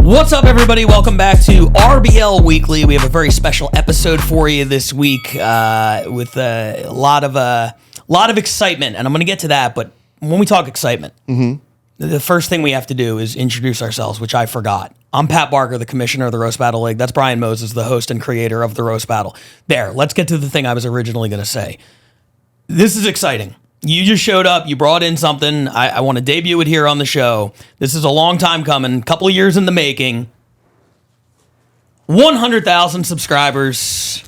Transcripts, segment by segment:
What's up, everybody? Welcome back to RBL Weekly. We have a very special episode for you this week with a lot of excitement, and I'm going to get to that. But when we talk excitement, the first thing we have to do is introduce ourselves, which I forgot. I'm Pat Barker, the commissioner of the Roast Battle League. That's Brian Moses, the host and creator of the Roast Battle. There, let's get to the thing I was originally going to say. This is exciting. You just showed up. You brought in something. I want to debut it here on the show. This is a long time coming, a couple of years in the making. 100,000 subscribers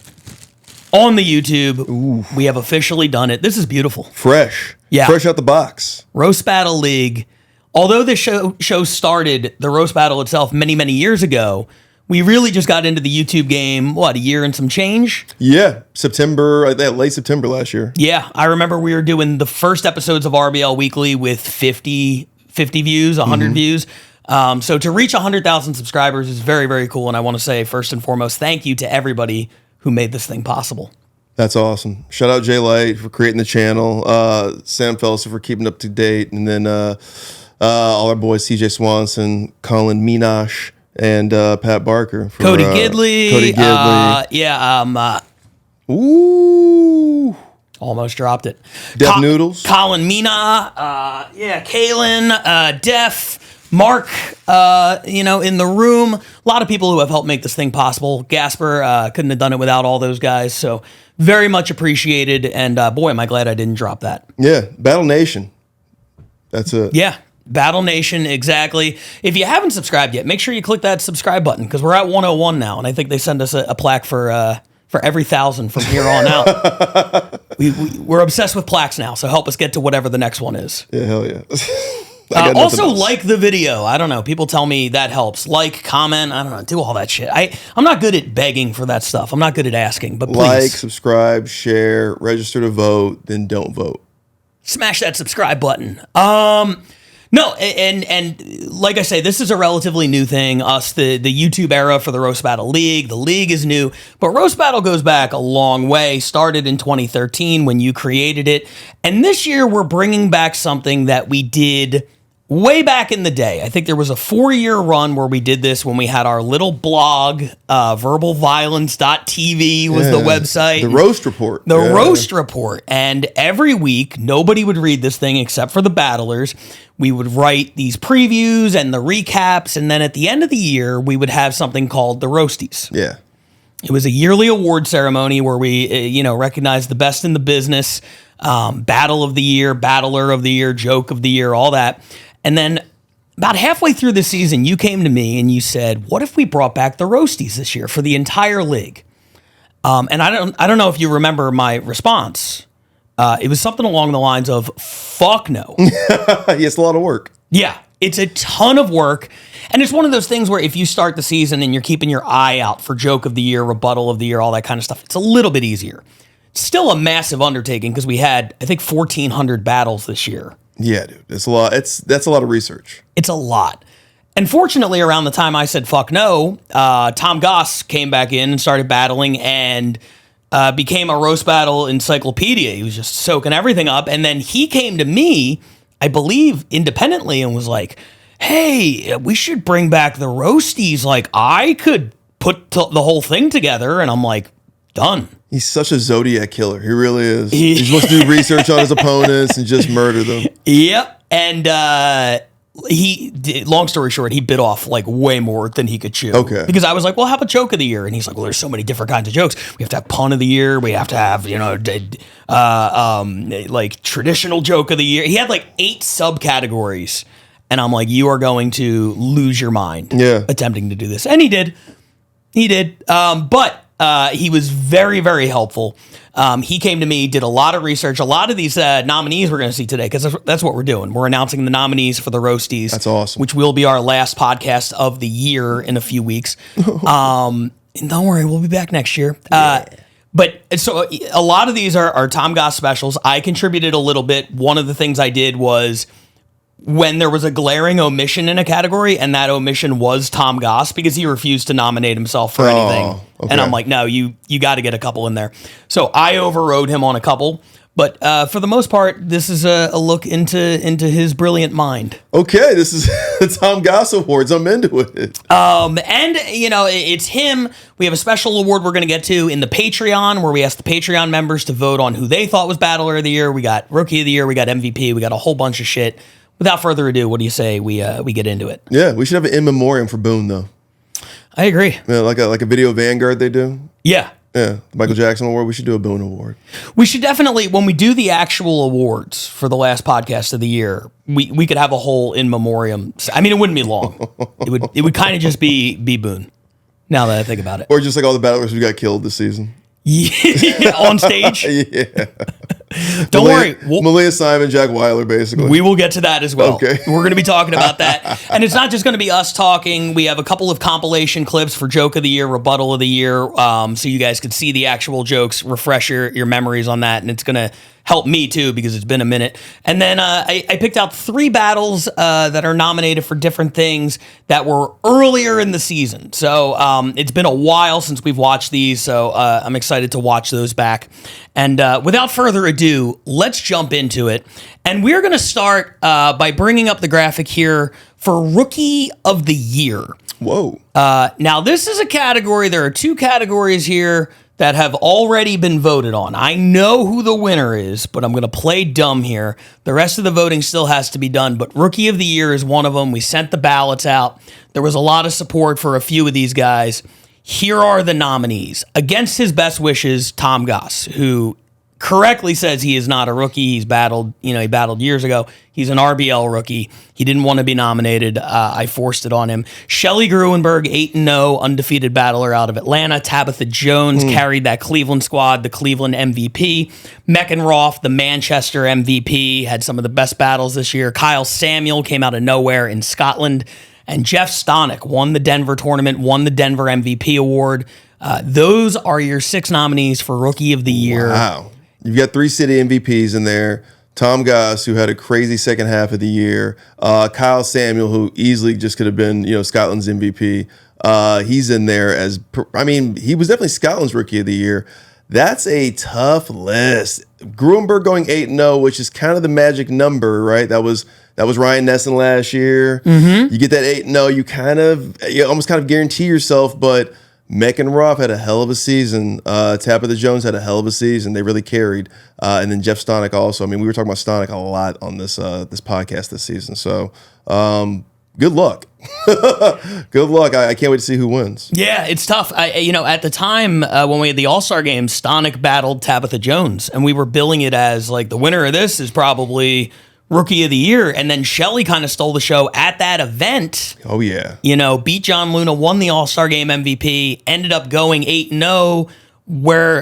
on the YouTube. Ooh. We have officially done it. This is beautiful. Fresh. Yeah. Fresh out the box. Roast Battle League. Although this show started, the Roast Battle itself, many, many years ago, we really just got into the YouTube game, a year and some change? Yeah, late September last year. Yeah, I remember we were doing the first episodes of RBL Weekly with 50 views, 100 views. So to reach 100,000 subscribers is very, very cool. And I want to say, first and foremost, thank you to everybody who made this thing possible. That's awesome. Shout out Jay Light for creating the channel, Sam Felser for keeping up to date, and then all our boys, CJ Swanson, Colin Minash, and Pat Barker. For, Cody Gidley. Ooh. Almost dropped it. Def Noodles. Colin Mina. Kalen. Def. Mark, in the room. A lot of people who have helped make this thing possible. Gasper, couldn't have done it without all those guys. So very much appreciated. And boy, am I glad I didn't drop that. Yeah. Battle Nation. That's it. Yeah. Battle Nation, exactly. If you haven't subscribed yet, make sure you click that subscribe button because we're at 101 now, and I think they send us a plaque for every 1,000 from here on out. We're obsessed with plaques now, so help us get to whatever the next one is. Yeah, hell yeah. Also, like the video. I don't know. People tell me that helps. Like, comment. I don't know. Do all that shit. I'm not good at begging for that stuff. I'm not good at asking, but please. Like, subscribe, share, register to vote, then don't vote. Smash that subscribe button. No, and like I say, this is a relatively new thing. The YouTube era for the Roast Battle League. The league is new, but Roast Battle goes back a long way. Started in 2013 when you created it. And this year we're bringing back something that we did way back in the day. I think there was a 4-year run where we did this when we had our little blog, verbalviolence.tv was the website. The Roast Report. The Roast Report. And every week, nobody would read this thing except for the battlers. We would write these previews and the recaps, and then at the end of the year, we would have something called the Roasties. Yeah. It was a yearly award ceremony where we, recognized the best in the business, battle of the year, battler of the year, joke of the year, all that. And then about halfway through the season, you came to me and you said, what if we brought back the Roasties this year for the entire league? And I don't know if you remember my response. It was something along the lines of, fuck no. It's a lot of work. Yeah, it's a ton of work. And it's one of those things where if you start the season and you're keeping your eye out for joke of the year, rebuttal of the year, all that kind of stuff, it's a little bit easier. Still a massive undertaking because we had, I think, 1,400 battles this year. Yeah, dude, it's a lot. That's a lot of research. It's a lot. And fortunately, around the time I said fuck no, Tom Goss came back in and started battling and became a Roast Battle encyclopedia. He was just soaking everything up. And then he came to me, I believe, independently and was like, hey, we should bring back the Roasties. Like, I could put the whole thing together. And I'm like, done. He's such a Zodiac killer. He really is. He's supposed to do research on his opponents and just murder them. Yep. And long story short, he bit off like way more than he could chew. Okay. Because I was like, well, how about joke of the year? And he's like, well, there's so many different kinds of jokes. We have to have pun of the year. We have to have, like traditional joke of the year. He had like 8 subcategories. And I'm like, you are going to lose your mind attempting to do this. And he did. But he was very, very helpful. He came to me, did a lot of research. A lot of these nominees we're going to see today, because that's what we're doing. We're announcing the nominees for the Roasties. That's awesome. Which will be our last podcast of the year in a few weeks. And don't worry, we'll be back next year. But so a lot of these are Tom Goss specials. I contributed a little bit. One of the things I did was when there was a glaring omission in a category, and that omission was Tom Goss because he refused to nominate himself for anything. Okay. And I'm like, no, you got to get a couple in there. So I overrode him on a couple. But for the most part, this is a look into his brilliant mind. Okay, this is the Tom Goss Awards. I'm into it. And, it's him. We have a special award we're going to get to in the Patreon, where we asked the Patreon members to vote on who they thought was Battler of the Year. We got Rookie of the Year. We got MVP. We got a whole bunch of shit. Without further ado, what do you say we get into it? Yeah, we should have an in memoriam for Boone, though. I agree. Yeah, like a video Vanguard they do. Yeah. Yeah, the Michael Jackson Award. We should do a Boone Award. We should definitely, when we do the actual awards for the last podcast of the year, we could have a whole in memoriam. I mean, it wouldn't be long. It would kind of just be Boone. Now that I think about it, or just like all the battlers who got killed this season. Yeah, on stage. Yeah. Don't worry. Malia Simon, Jack Weiler, basically. We will get to that as well. Okay. We're going to be talking about that. And it's not just going to be us talking. We have a couple of compilation clips for Joke of the Year, Rebuttal of the Year, so you guys could see the actual jokes, refresh your memories on that. And it's going to help me, too, because it's been a minute. And then I picked out 3 battles that are nominated for different things that were earlier in the season. So it's been a while since we've watched these, so I'm excited to watch those back. And without further ado, let's jump into it. And we're going to start by bringing up the graphic here for Rookie of the Year. Whoa. Now, this is a category. There are 2 categories here that have already been voted on. I know who the winner is, but I'm going to play dumb here. The rest of the voting still has to be done, but Rookie of the Year is one of them. We sent the ballots out. There was a lot of support for a few of these guys. Here are the nominees. Against his best wishes, Tom Goss, who correctly says he is not a rookie. He battled years ago. He's an RBL rookie. He didn't want to be nominated. I forced it on him. Shelley Gruenberg, 8-0, undefeated battler out of Atlanta. Tabitha Jones carried that Cleveland squad, the Cleveland MVP. Meckenroth, the Manchester MVP, had some of the best battles this year. Kyle Samuel came out of nowhere in Scotland. And Jeff Stonick won the Denver tournament, won the Denver MVP award. Those are your 6 nominees for Rookie of the Year. Wow. You've got 3 city MVPs in there. Tom Goss, who had a crazy second half of the year. Kyle Samuel, who easily just could have been, Scotland's MVP. He's in there he was definitely Scotland's Rookie of the Year. That's a tough list. Gruenberg going 8-0, which is kind of the magic number, right? That was Ryan Nesson last year. Mm-hmm. You get that 8-0, you almost kind of guarantee yourself, but Meckenroth had a hell of a season. Tabitha Jones had a hell of a season. They really carried. And then Jeff Stonick also. I mean, we were talking about Stonick a lot on this podcast this season. So good luck. Good luck. I can't wait to see who wins. Yeah, it's tough. At the time when we had the All-Star game, Stonick battled Tabitha Jones, and we were billing it as like the winner of this is probably Rookie of the Year. And then Shelley kind of stole the show at that event. Oh, yeah. Beat John Luna, won the All-Star game MVP, ended up going 8-0, where,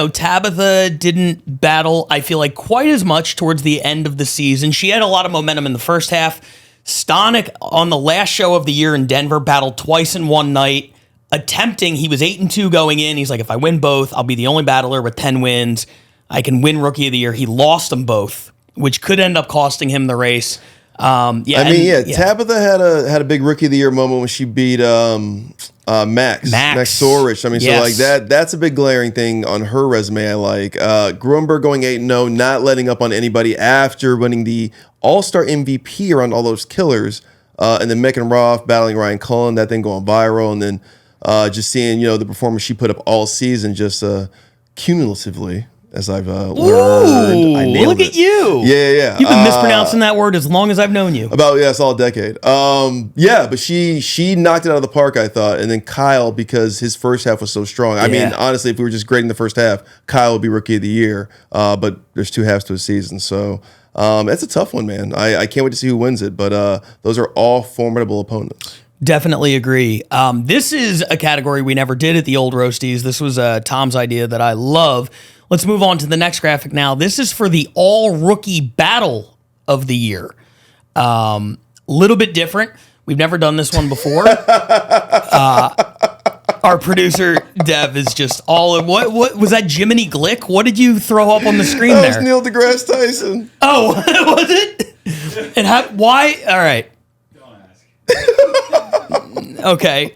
Tabitha didn't battle, I feel like, quite as much towards the end of the season. She had a lot of momentum in the first half. Stonick, on the last show of the year in Denver, battled twice in one night, he was 8-2 going in. He's like, if I win both, I'll be the only battler with 10 wins. I can win Rookie of the Year. He lost them both, which could end up costing him the race. Tabitha had a big Rookie of the Year moment when she beat Max Sorich. I mean, yes. So like that's a big glaring thing on her resume. I like Gruenberg going 8-0, not letting up on anybody after winning the All-Star MVP around all those killers, and then Meckenroth battling Ryan Cullen, that thing going viral, and then just seeing the performance she put up all season, just cumulatively. As I've learned. Ooh, I nailed it. At you. Yeah. You've been mispronouncing that word as long as I've known you. It's all a decade. But she knocked it out of the park, I thought. And then Kyle, because his first half was so strong. I mean, honestly, if we were just grading the first half, Kyle would be Rookie of the Year. But there's 2 halves to a season. So that's a tough one, man. I can't wait to see who wins it. But those are all formidable opponents. Definitely agree. This is a category we never did at the old Roasties. This was Tom's idea that I love. Let's move on to the next graphic now. This is for the all-rookie battle of the year. Little bit different. We've never done this one before. Our producer, Dev, is just all in. What was that, Jiminy Glick? What did you throw up on the screen there? That was Neil deGrasse Tyson. Oh, was it? And why? All right. Don't ask. Okay.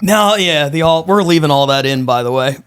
No, yeah, we're leaving all that in, by the way.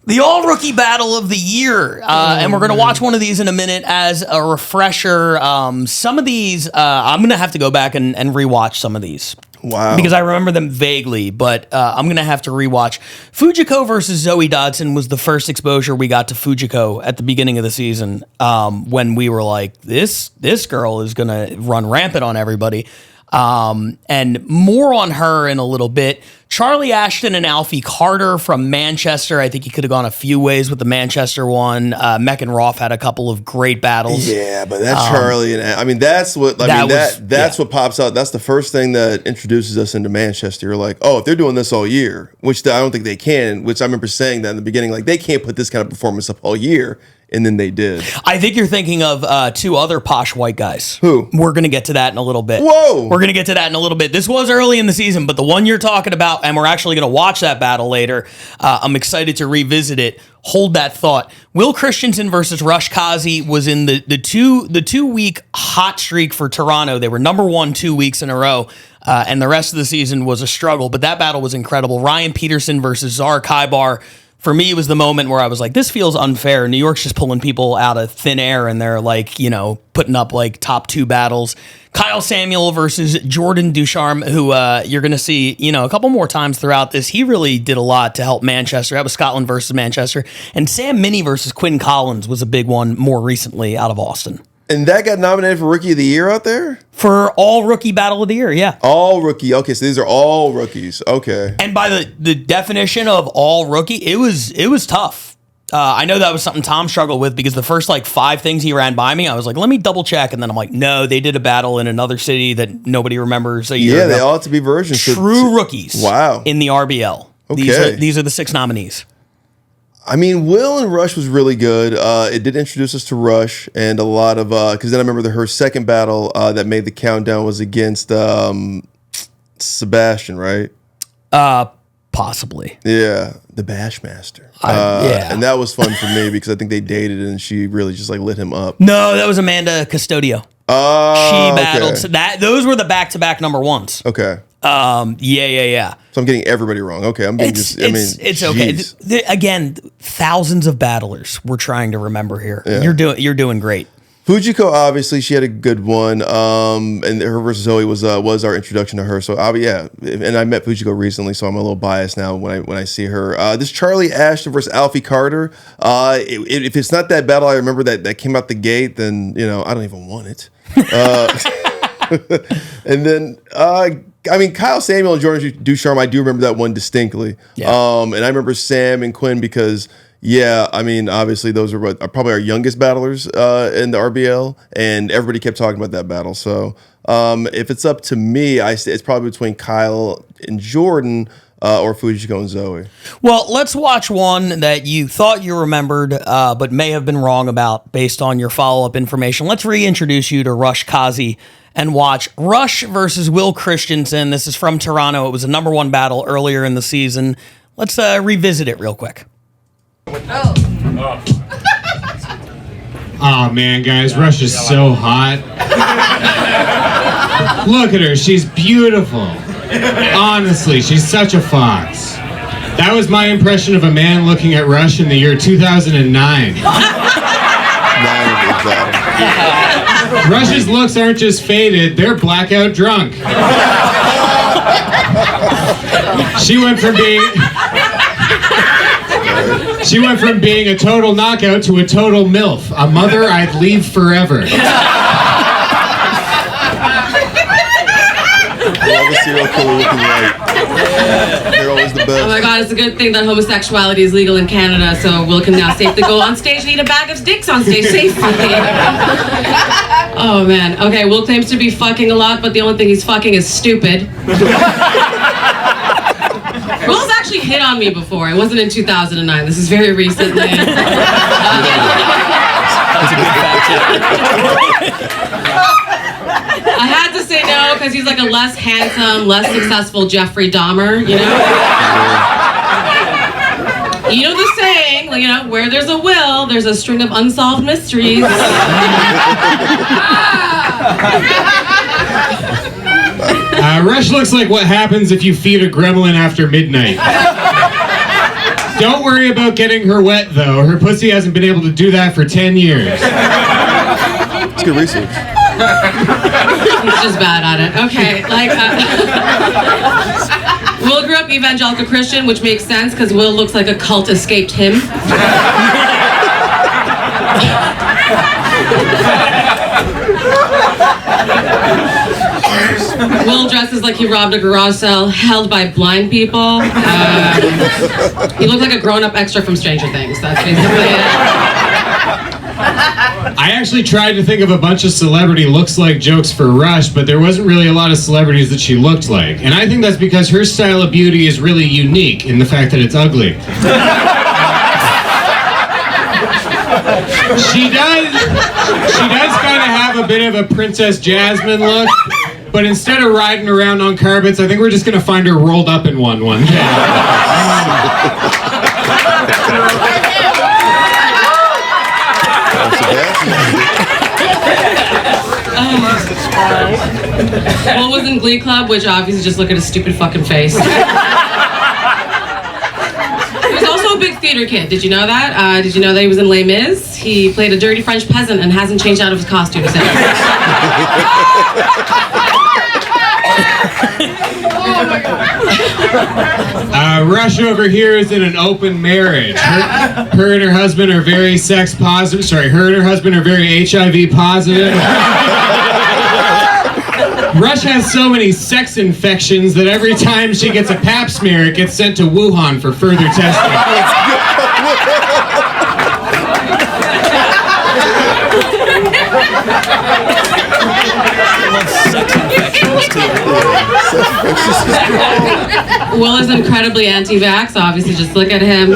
The all-rookie battle of the year, and we're going to watch one of these in a minute as a refresher. Some of these, I'm going to have to go back and rewatch some of these. Wow. Because I remember them vaguely, but I'm going to have to rewatch. Fujiko versus Zoe Dodson was the first exposure we got to Fujiko at the beginning of the season, when we were like, this girl is going to run rampant on everybody. And more on her in a little bit. Charlie Ashton and Alfie Carter from Manchester. I think he could have gone a few ways with the Manchester one. Mech and Roth had a couple of great battles. Yeah, but that Charlie and I mean that's what that's what pops out. That's the first thing that introduces us into Manchester. You're like, oh, if they're doing this all year, which I don't think they can. Which I remember saying that in the beginning, like they can't put this kind of performance up all year. And then they did. I think you're thinking of two other posh white guys. Who? We're going to get to that in a little bit. Whoa! We're going to get to that in a little bit. This was early in the season, but the one you're talking about, and we're actually going to watch that battle later. I'm excited to revisit it. Hold that thought. Will Christensen versus Rush Kazi was in the 2 week hot streak for Toronto. They were number 1 2 weeks in a row. And the rest of the season was a struggle, but that battle was incredible. Ryan Peterson versus Zar Kaibar. For me, it was the moment where I was like, this feels unfair. New York's just pulling people out of thin air, and they're like, putting up like top 2 battles. Kyle Samuel versus Jordan Ducharme, who you're going to see, a couple more times throughout this. He really did a lot to help Manchester. That was Scotland versus Manchester. And Sam Minnie versus Quinn Collins was a big one more recently out of Austin. And that got nominated for Rookie of the Year out there? For all rookie battle of the year, yeah. All rookie. Okay, so these are all rookies. Okay. And by the definition of all rookie, it was tough. I know that was something Tom struggled with because the first 5 things he ran by me, I was like, let me double check. And then I'm like, no, they did a battle in another city that nobody remembers a year ago. They all have to be versions. True rookies. Wow. In the RBL. Okay. These are the 6 nominees. I mean, Will and Rush was really good. It did introduce us to Rush and a lot of because then I remember her second battle that made the countdown was against Sebastian, right? Possibly. Yeah, the Bashmaster. Yeah, and that was fun for me because I think they dated and she really just lit him up. No, that was Amanda Custodio. She battled. Okay. So those were the back-to-back number 1s. Okay. Yeah. So I'm getting everybody wrong. Okay, it's okay. Again, thousands of battlers we're trying to remember here. Yeah. You're doing great. Fujiko, obviously, she had a good one. And her versus Zoe was our introduction to her. So and I met Fujiko recently, so I'm a little biased now when I see her. This Charlie Ashton versus Alfie Carter. If it's not that battle I remember that came out the gate, then I don't even want it. And then Kyle Samuel and Jordan Ducharme, I do remember that one distinctly. Yeah. And I remember Sam and Quinn because, obviously those are probably our youngest battlers in the RBL, and everybody kept talking about that battle. So if it's up to me, it's probably between Kyle and Jordan or Fujiko and Zoe. Well, let's watch one that you thought you remembered, but may have been wrong about based on your follow-up information. Let's reintroduce you to Rush Kazi and watch Rush versus Will Christensen. This is from Toronto. It was a number 1 battle earlier in the season. Let's revisit it real quick. Oh man, guys, Rush is so hot. Look at her, she's beautiful. Honestly, she's such a fox. That was my impression of a man looking at Rush in the year 2009. Rush's looks aren't just faded, they're blackout drunk. She went from being a total knockout to a total MILF. A mother I'd leave forever. Love a serial killer looking right. They're always the best. Oh my god, it's a good thing that homosexuality is legal in Canada, so Will can now safely go on stage and eat a bag of dicks on stage safely. Oh man. Okay, Will claims to be fucking a lot, but the only thing he's fucking is stupid. Will's actually hit on me before. It wasn't in 2009. This is very recently. That's a good fact. I had to say no because he's like a less handsome, less successful Jeffrey Dahmer, You know the saying, where there's a will, there's a string of unsolved mysteries. Rush looks like what happens if you feed a gremlin after midnight. Don't worry about getting her wet, though. Her pussy hasn't been able to do that for 10 years. It's good research. He's just bad at it. Okay, like, Will grew up evangelical Christian, which makes sense because Will looks like a cult escaped him. Will dresses like he robbed a garage sale held by blind people. He looked like a grown-up extra from Stranger Things. That's basically it. I actually tried to think of a bunch of celebrity looks like jokes for Rush, but there wasn't really a lot of celebrities that she looked like. And I think that's because her style of beauty is really unique in the fact that it's ugly. She does kind of have a bit of a Princess Jasmine look, but instead of riding around on carpets, I think we're just going to find her rolled up in one day. Will was in Glee Club, which obviously just look at his stupid fucking face. He was also a big theater kid. Did you know that? Did you know that he was in Les Mis? He played a dirty French peasant and hasn't changed out of his costume since. Rush over here is in an open marriage. Her and her husband are very sex positive. Sorry, her and her husband are very HIV positive. Rush has so many sex infections that every time she gets a pap smear, it gets sent to Wuhan for further testing. Will is incredibly anti-vax. Obviously, just look at him.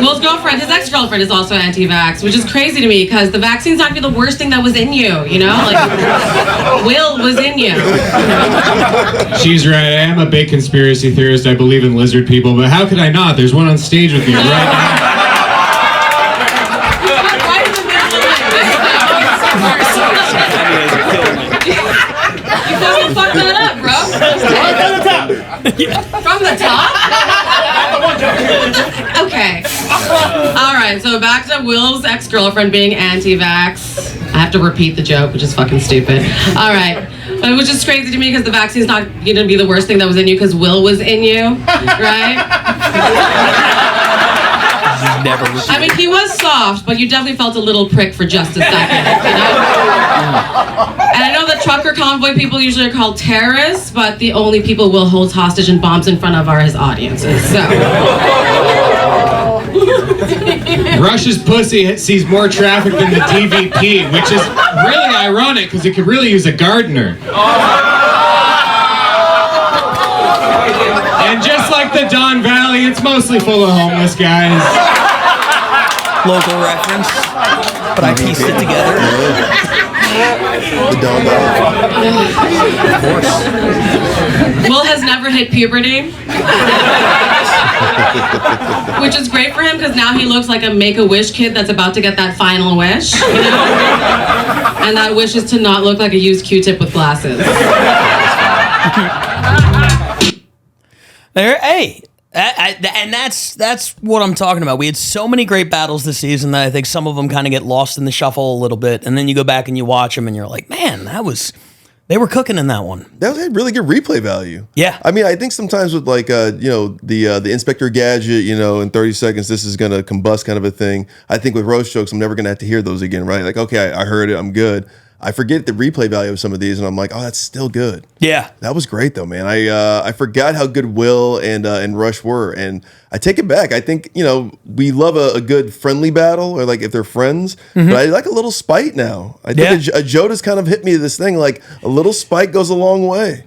Will's girlfriend, his ex-girlfriend, is also anti-vax, which is crazy to me because the vaccine's not gonna be the worst thing that was in you. You know, like Will was in you. She's right. I am a big conspiracy theorist. I believe in lizard people, but how could I not? There's one on stage with me right now. Fuck that up, bro. From the top? Okay. Alright, so back to Will's ex-girlfriend being anti-vax. I have to repeat the joke, which is fucking stupid. Alright. Which is crazy to me because the vaccine's not going to be the worst thing that was in you because Will was in you, right? I mean, he was soft, but you definitely felt a little prick for just a second, you know? And I know that trucker convoy people usually are called terrorists, but the only people Will holds hostage and bombs in front of are his audiences, so. Rush's pussy sees more traffic than the DVP, which is really ironic because it could really use a gardener. And just like the Don Valley, it's mostly full of homeless guys. Local reference, but I pieced it together. The Don Valley. Of course. Will has never hit puberty. Which is great for him because now he looks like a Make-A-Wish kid that's about to get that final wish, you know? And that wish is to not look like a used Q-tip with glasses. Hey, and that's what I'm talking about. We had so many great battles this season that I think some of them kind of get lost in the shuffle a little bit, and then you go back and you watch them, and you're like, man, they were cooking in that one. That had really good replay value. Yeah. I mean, I think sometimes with like, the Inspector Gadget, in 30 seconds, this is going to combust kind of a thing. I think with roast jokes, I'm never going to have to hear those again, right? Like, okay, I heard it, I'm good. I forget the replay value of some of these, and I'm like, oh, that's still good. Yeah. That was great, though, man. I forgot how good Will and Rush were, and I take it back. I think, we love a good friendly battle, or like if they're friends, but I like a little spite now. I think a Joda's kind of hit me this thing, like a little spite goes a long way.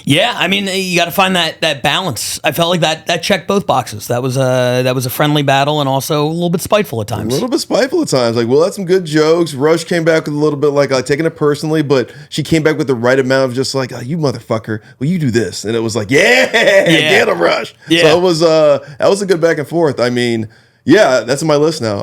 Yeah, I mean, you got to find that balance. I felt like that checked both boxes. That was a friendly battle and also a little bit spiteful at times. A little bit spiteful at times. Like, Will had some good jokes. Rush came back with a little bit like taking it personally, but she came back with the right amount of just like, oh, you motherfucker, well, you do this. And it was like, get him, Rush. Yeah. So it was that was a good back and forth. I mean, yeah, that's on my list now.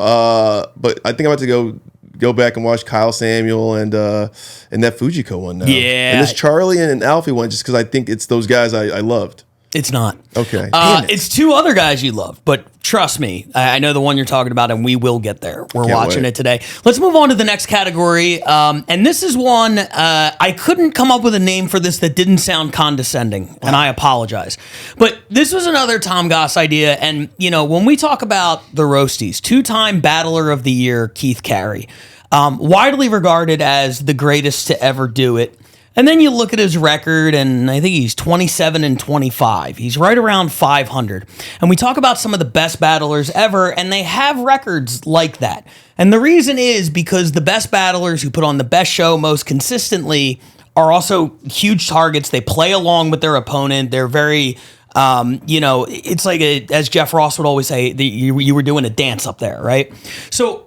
But I think I'm about to go back and watch Kyle Samuel and that Fujiko one now. Yeah. And this Charlie and Alfie one, just because I think it's those guys I loved. It's not. Okay. Damn it. It's two other guys you love, but trust me, I know the one you're talking about, and we will get there. We're watching it today. Let's move on to the next category. And this is one, I couldn't come up with a name for this that didn't sound condescending, and I apologize. But this was another Tom Goss idea, and, you know, when we talk about the Roasties, two-time Battler of the Year, Keith Carey, widely regarded as the greatest to ever do it. And then you look at his record, and I think he's 27 and 25. He's right around 500. And we talk about some of the best battlers ever, and they have records like that. And the reason is because the best battlers who put on the best show most consistently are also huge targets. They play along with their opponent. They're very, you know, it's like, as Jeff Ross would always say, you were doing a dance up there, right? So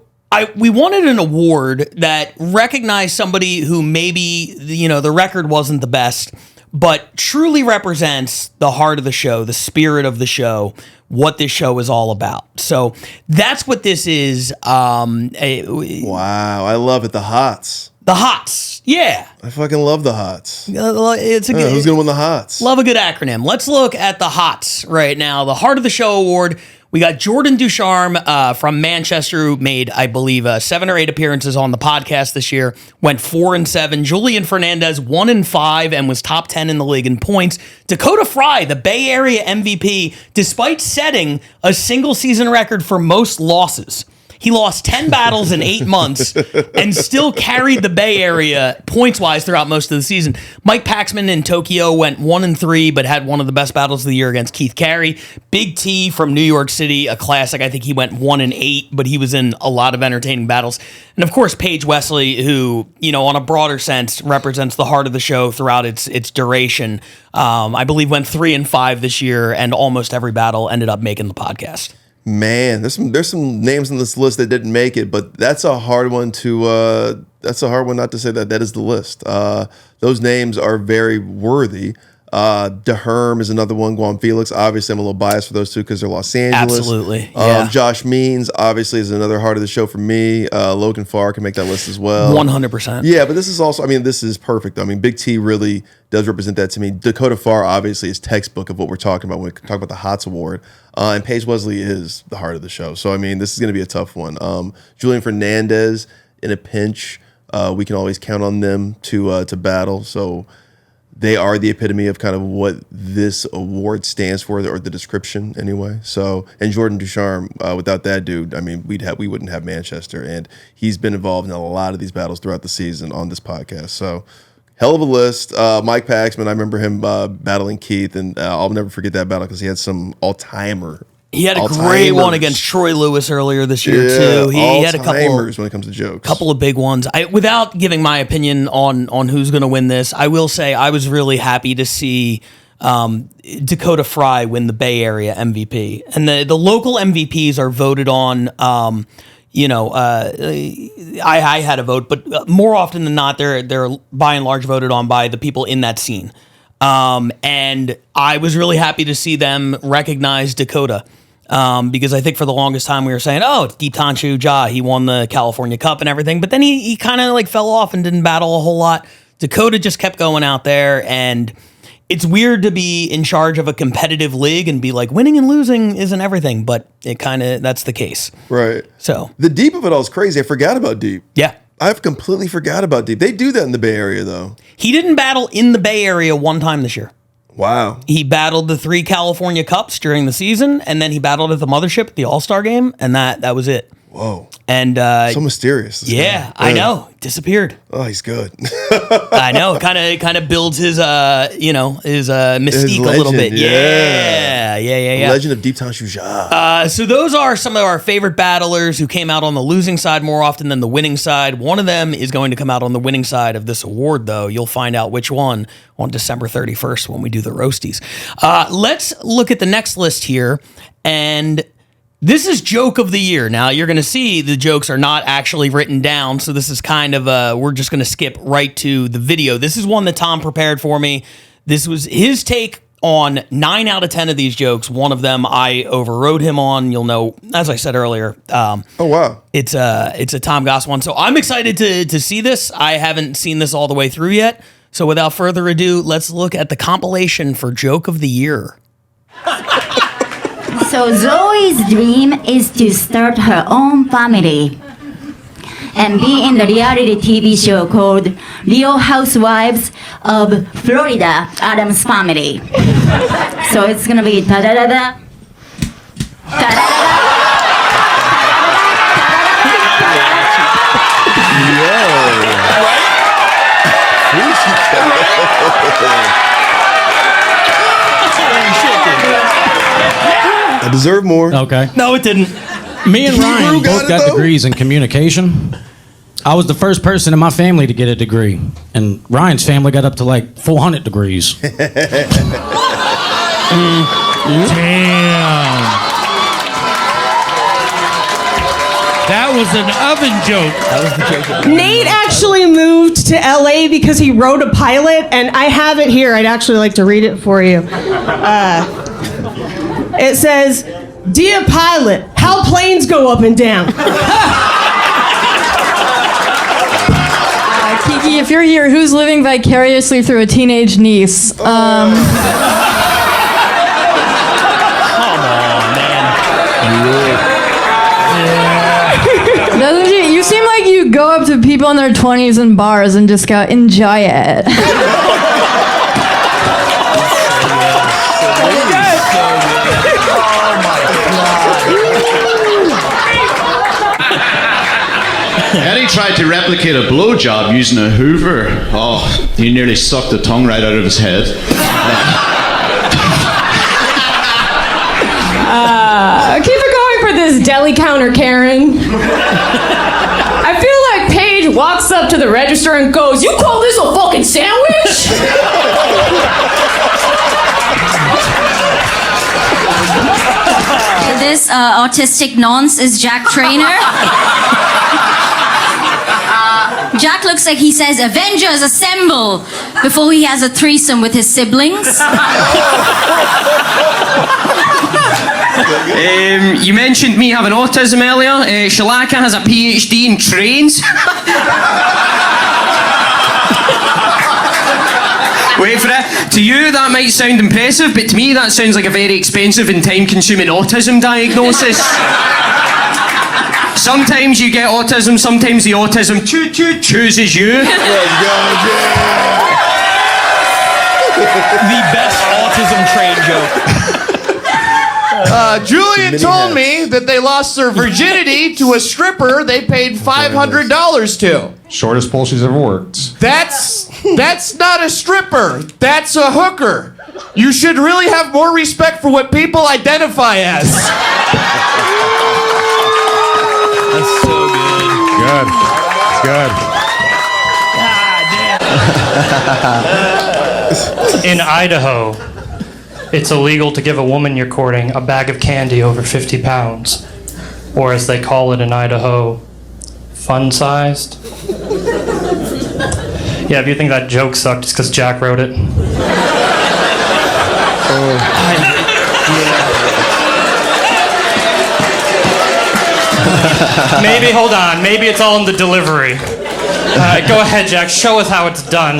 we wanted an award that recognized somebody who maybe, you know, the record wasn't the best, but truly represents the heart of the show, the spirit of the show, what this show is all about. So that's what this is. Wow, I love it. The Hots. The Hots. Yeah. I fucking love the Hots. It's a good, who's going to win the Hots? Love a good acronym. Let's look at the Hots right now. The Heart of the Show Award. We got Jordan Ducharme from Manchester, who made, I believe, 7 or 8 appearances on the podcast this year. Went 4-7. Julian Fernandez 1-5 and was top 10 in the league in points. Dakota Fry, the Bay Area MVP, despite setting a single season record for most losses. He lost 10 battles in 8 months and still carried the Bay Area points-wise throughout most of the season. Mike Paxman in Tokyo went 1-3, but had one of the best battles of the year against Keith Carey. Big T from New York City, a classic. I think he went 1-8, but he was in a lot of entertaining battles. And of course, Paige Wesley, who, you know, on a broader sense, represents the heart of the show throughout its duration. I believe went 3-5 this year, and almost every battle ended up making the podcast. Man, there's some names on this list that didn't make it, but that's a hard one to not to say that is the list. Those names are very worthy. DeHerm is another one. Guam Felix, obviously, I'm a little biased for those two because they're Los Angeles. Absolutely. Yeah. Josh Means, obviously, is another heart of the show for me. Logan Farr can make that list as well. 100%. Yeah, but this is also, I mean, this is perfect. I mean, Big T really does represent that to me. Dakota Farr, obviously, is textbook of what we're talking about when we talk about the HOTS Award. And Paige Wesley is the heart of the show. So, I mean, this is going to be a tough one. Julian Fernandez, in a pinch, we can always count on them to battle. So, they are the epitome of kind of what this award stands for, or the description anyway. So, and Jordan Ducharme, without that dude, I mean, we wouldn't have Manchester, and he's been involved in a lot of these battles throughout the season on this podcast. So, hell of a list. Mike Paxman, I remember him battling Keith, and I'll never forget that battle because he had some all-timer. He had a great one against Troy Lewis earlier this year, too. He had a couple when it comes to jokes. Couple of big ones. Without giving my opinion on who's going to win this, I will say I was really happy to see Dakota Fry win the Bay Area MVP. And the local MVPs are voted on. I had a vote, but more often than not, they're by and large voted on by the people in that scene. And I was really happy to see them recognize Dakota. Because I think for the longest time we were saying, oh, it's Deep Tanshu Ja. He won the California Cup and everything. But then he kind of like fell off and didn't battle a whole lot. Dakota just kept going out there. And it's weird to be in charge of a competitive league and be like, winning and losing isn't everything. But that's the case. Right. So the Deep of it all is crazy. I forgot about Deep. Yeah. I've completely forgot about Deep. They do that in the Bay Area, though. He didn't battle in the Bay Area one time this year. Wow. He battled the 3 California Cups during the season, and then he battled at the Mothership at the All-Star Game, and that was it. Whoa. And so mysterious. Yeah, I know. Disappeared. Oh, he's good. I know. It kind of builds his mystique a little bit. Yeah. Legend of Deep Tanshu Ja. So those are some of our favorite battlers who came out on the losing side more often than the winning side. One of them is going to come out on the winning side of this award, though. You'll find out which one on December 31st when we do the Roasties. Let's look at the next list here, and this is Joke of the Year. Now, you're going to see the jokes are not actually written down, so this is kind of we're just going to skip right to the video. This is one that Tom prepared for me. This was his take on 9 out of 10 of these jokes. One of them I overrode him on. You'll know, as I said earlier. Oh, wow. It's a Tom Goss one, so I'm excited to see this. I haven't seen this all the way through yet, so without further ado, let's look at the compilation for Joke of the Year. So Zoe's dream is to start her own family and be in the reality TV show called Real Housewives of Florida, Addams Family. So it's gonna be ta-da-da-da, ta-da-da-da. I deserve more. Okay. No, it didn't. Me and Ryan got both it, got though? degrees in communication. I was the first person in my family to get a degree, and Ryan's family got up to like 400 degrees. Damn. That was an oven joke. Nate actually moved to LA because he wrote a pilot, and I have it here. I'd actually like to read it for you. It says, "Dear pilot, how planes go up and down." Kiki, if you're here, who's living vicariously through a teenage niece? Come on, man. Doesn't you seem like you go up to people in their 20s in bars and just go, enjoy it. Eddie tried to replicate a blowjob using a Hoover. Oh, he nearly sucked the tongue right out of his head. Keep it going for this deli counter, Karen. I feel like Paige walks up to the register and goes, "You call this a fucking sandwich?" This autistic nonce is Jack Trainer. Jack looks like he says, "Avengers assemble," before he has a threesome with his siblings. You mentioned me having autism earlier. Shalaka has a PhD in trains. Wait for it. To you, that might sound impressive, but to me, that sounds like a very expensive and time-consuming autism diagnosis. Sometimes you get autism, sometimes the autism chooses you. The best autism train joke. Julian told me that they lost their virginity to a stripper they paid $500 to. Shortest pole she's ever worked. That's not a stripper. That's a hooker. You should really have more respect for what people identify as. That's so good. Good. It's good. In Idaho, it's illegal to give a woman you're courting a bag of candy over 50 pounds. Or as they call it in Idaho, fun-sized. Yeah, if you think that joke sucked, it's because Jack wrote it. Maybe, hold on, maybe it's all in the delivery. Go ahead, Jack, show us how it's done.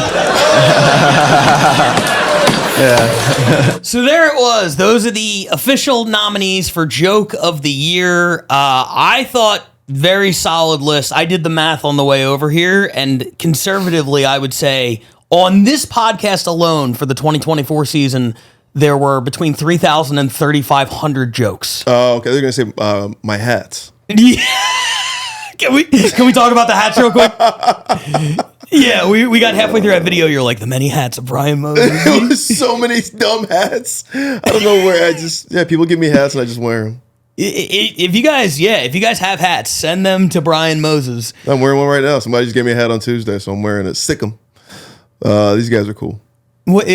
So there it was. Those are the official nominees for Joke of the Year. I thought very solid list. I did the math on the way over here, and conservatively, I would say on this podcast alone for the 2024 season, there were between 3,000 and 3,500 jokes. Oh, okay. They're gonna say my hats. Yeah. Can we talk about the hats real quick? Yeah, we got halfway through that video. You're like, the many hats of Brian Moses. There was so many dumb hats. I don't know where people give me hats and I just wear them. If you guys have hats, send them to Brian Moses. I'm wearing one right now. Somebody just gave me a hat on Tuesday, so I'm wearing it. Sick 'em. These guys are cool. What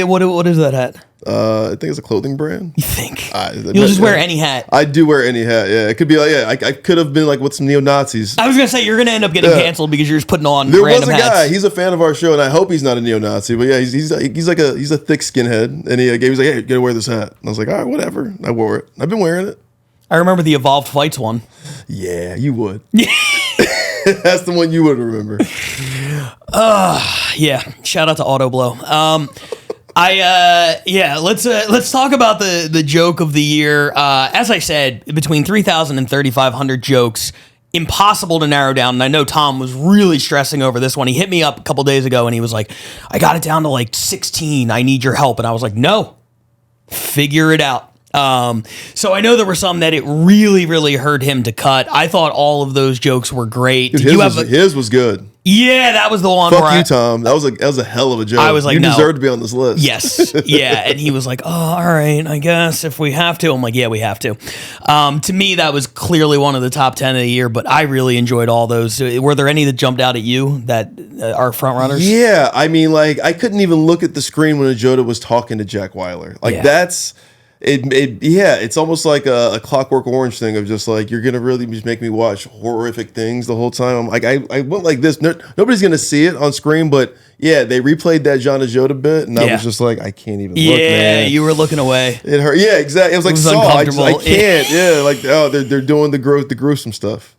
is that hat? I think it's a clothing brand. You think? You'll just wear any hat. I do wear any hat. Yeah, it could be like I could have been like with some neo Nazis. I was gonna say you're gonna end up getting canceled because you're just putting on There random was a hats. guy. He's a fan of our show, and I hope he's not a neo Nazi. But yeah, he's a thick skinhead, and he was like, "Hey, you gotta wear this hat." And I was like, "All right, whatever." I wore it. I've been wearing it. I remember the Evolved Fights one. Yeah, you would. That's the one you would remember. Yeah. Shout out to Auto Blow. Let's talk about the joke of the year. As I said, between 3,000 and 3,500 jokes, impossible to narrow down. And I know Tom was really stressing over this one. He hit me up a couple days ago and he was like, I got it down to like 16. I need your help. And I was like, no, figure it out. So I know there were some that it really, really hurt him to cut. I thought all of those jokes were great. Dude, his was good. Yeah, that was the one. Fuck you, Tom. That was a hell of a joke. I was like, you no. deserve to be on this list. Yes, yeah. And he was like, oh, all right, I guess if we have to. I'm like, yeah, we have to. To me, that was clearly one of the top 10 of the year, but I really enjoyed all those. Were there any that jumped out at you that are front runners? Yeah, I mean, like, I couldn't even look at the screen when Jota was talking to Jack Weiler. Like, that's... it's almost like a Clockwork Orange thing of just like, you're gonna really just make me watch horrific things the whole time. I'm like, I went like this. Nobody's gonna see it on screen, but yeah, they replayed that John Jota bit, and I was just like, I can't even look, man. Yeah, you were looking away. It hurt. Yeah, exactly. It was like Saw. I can't. Yeah, like they're doing the gruesome stuff.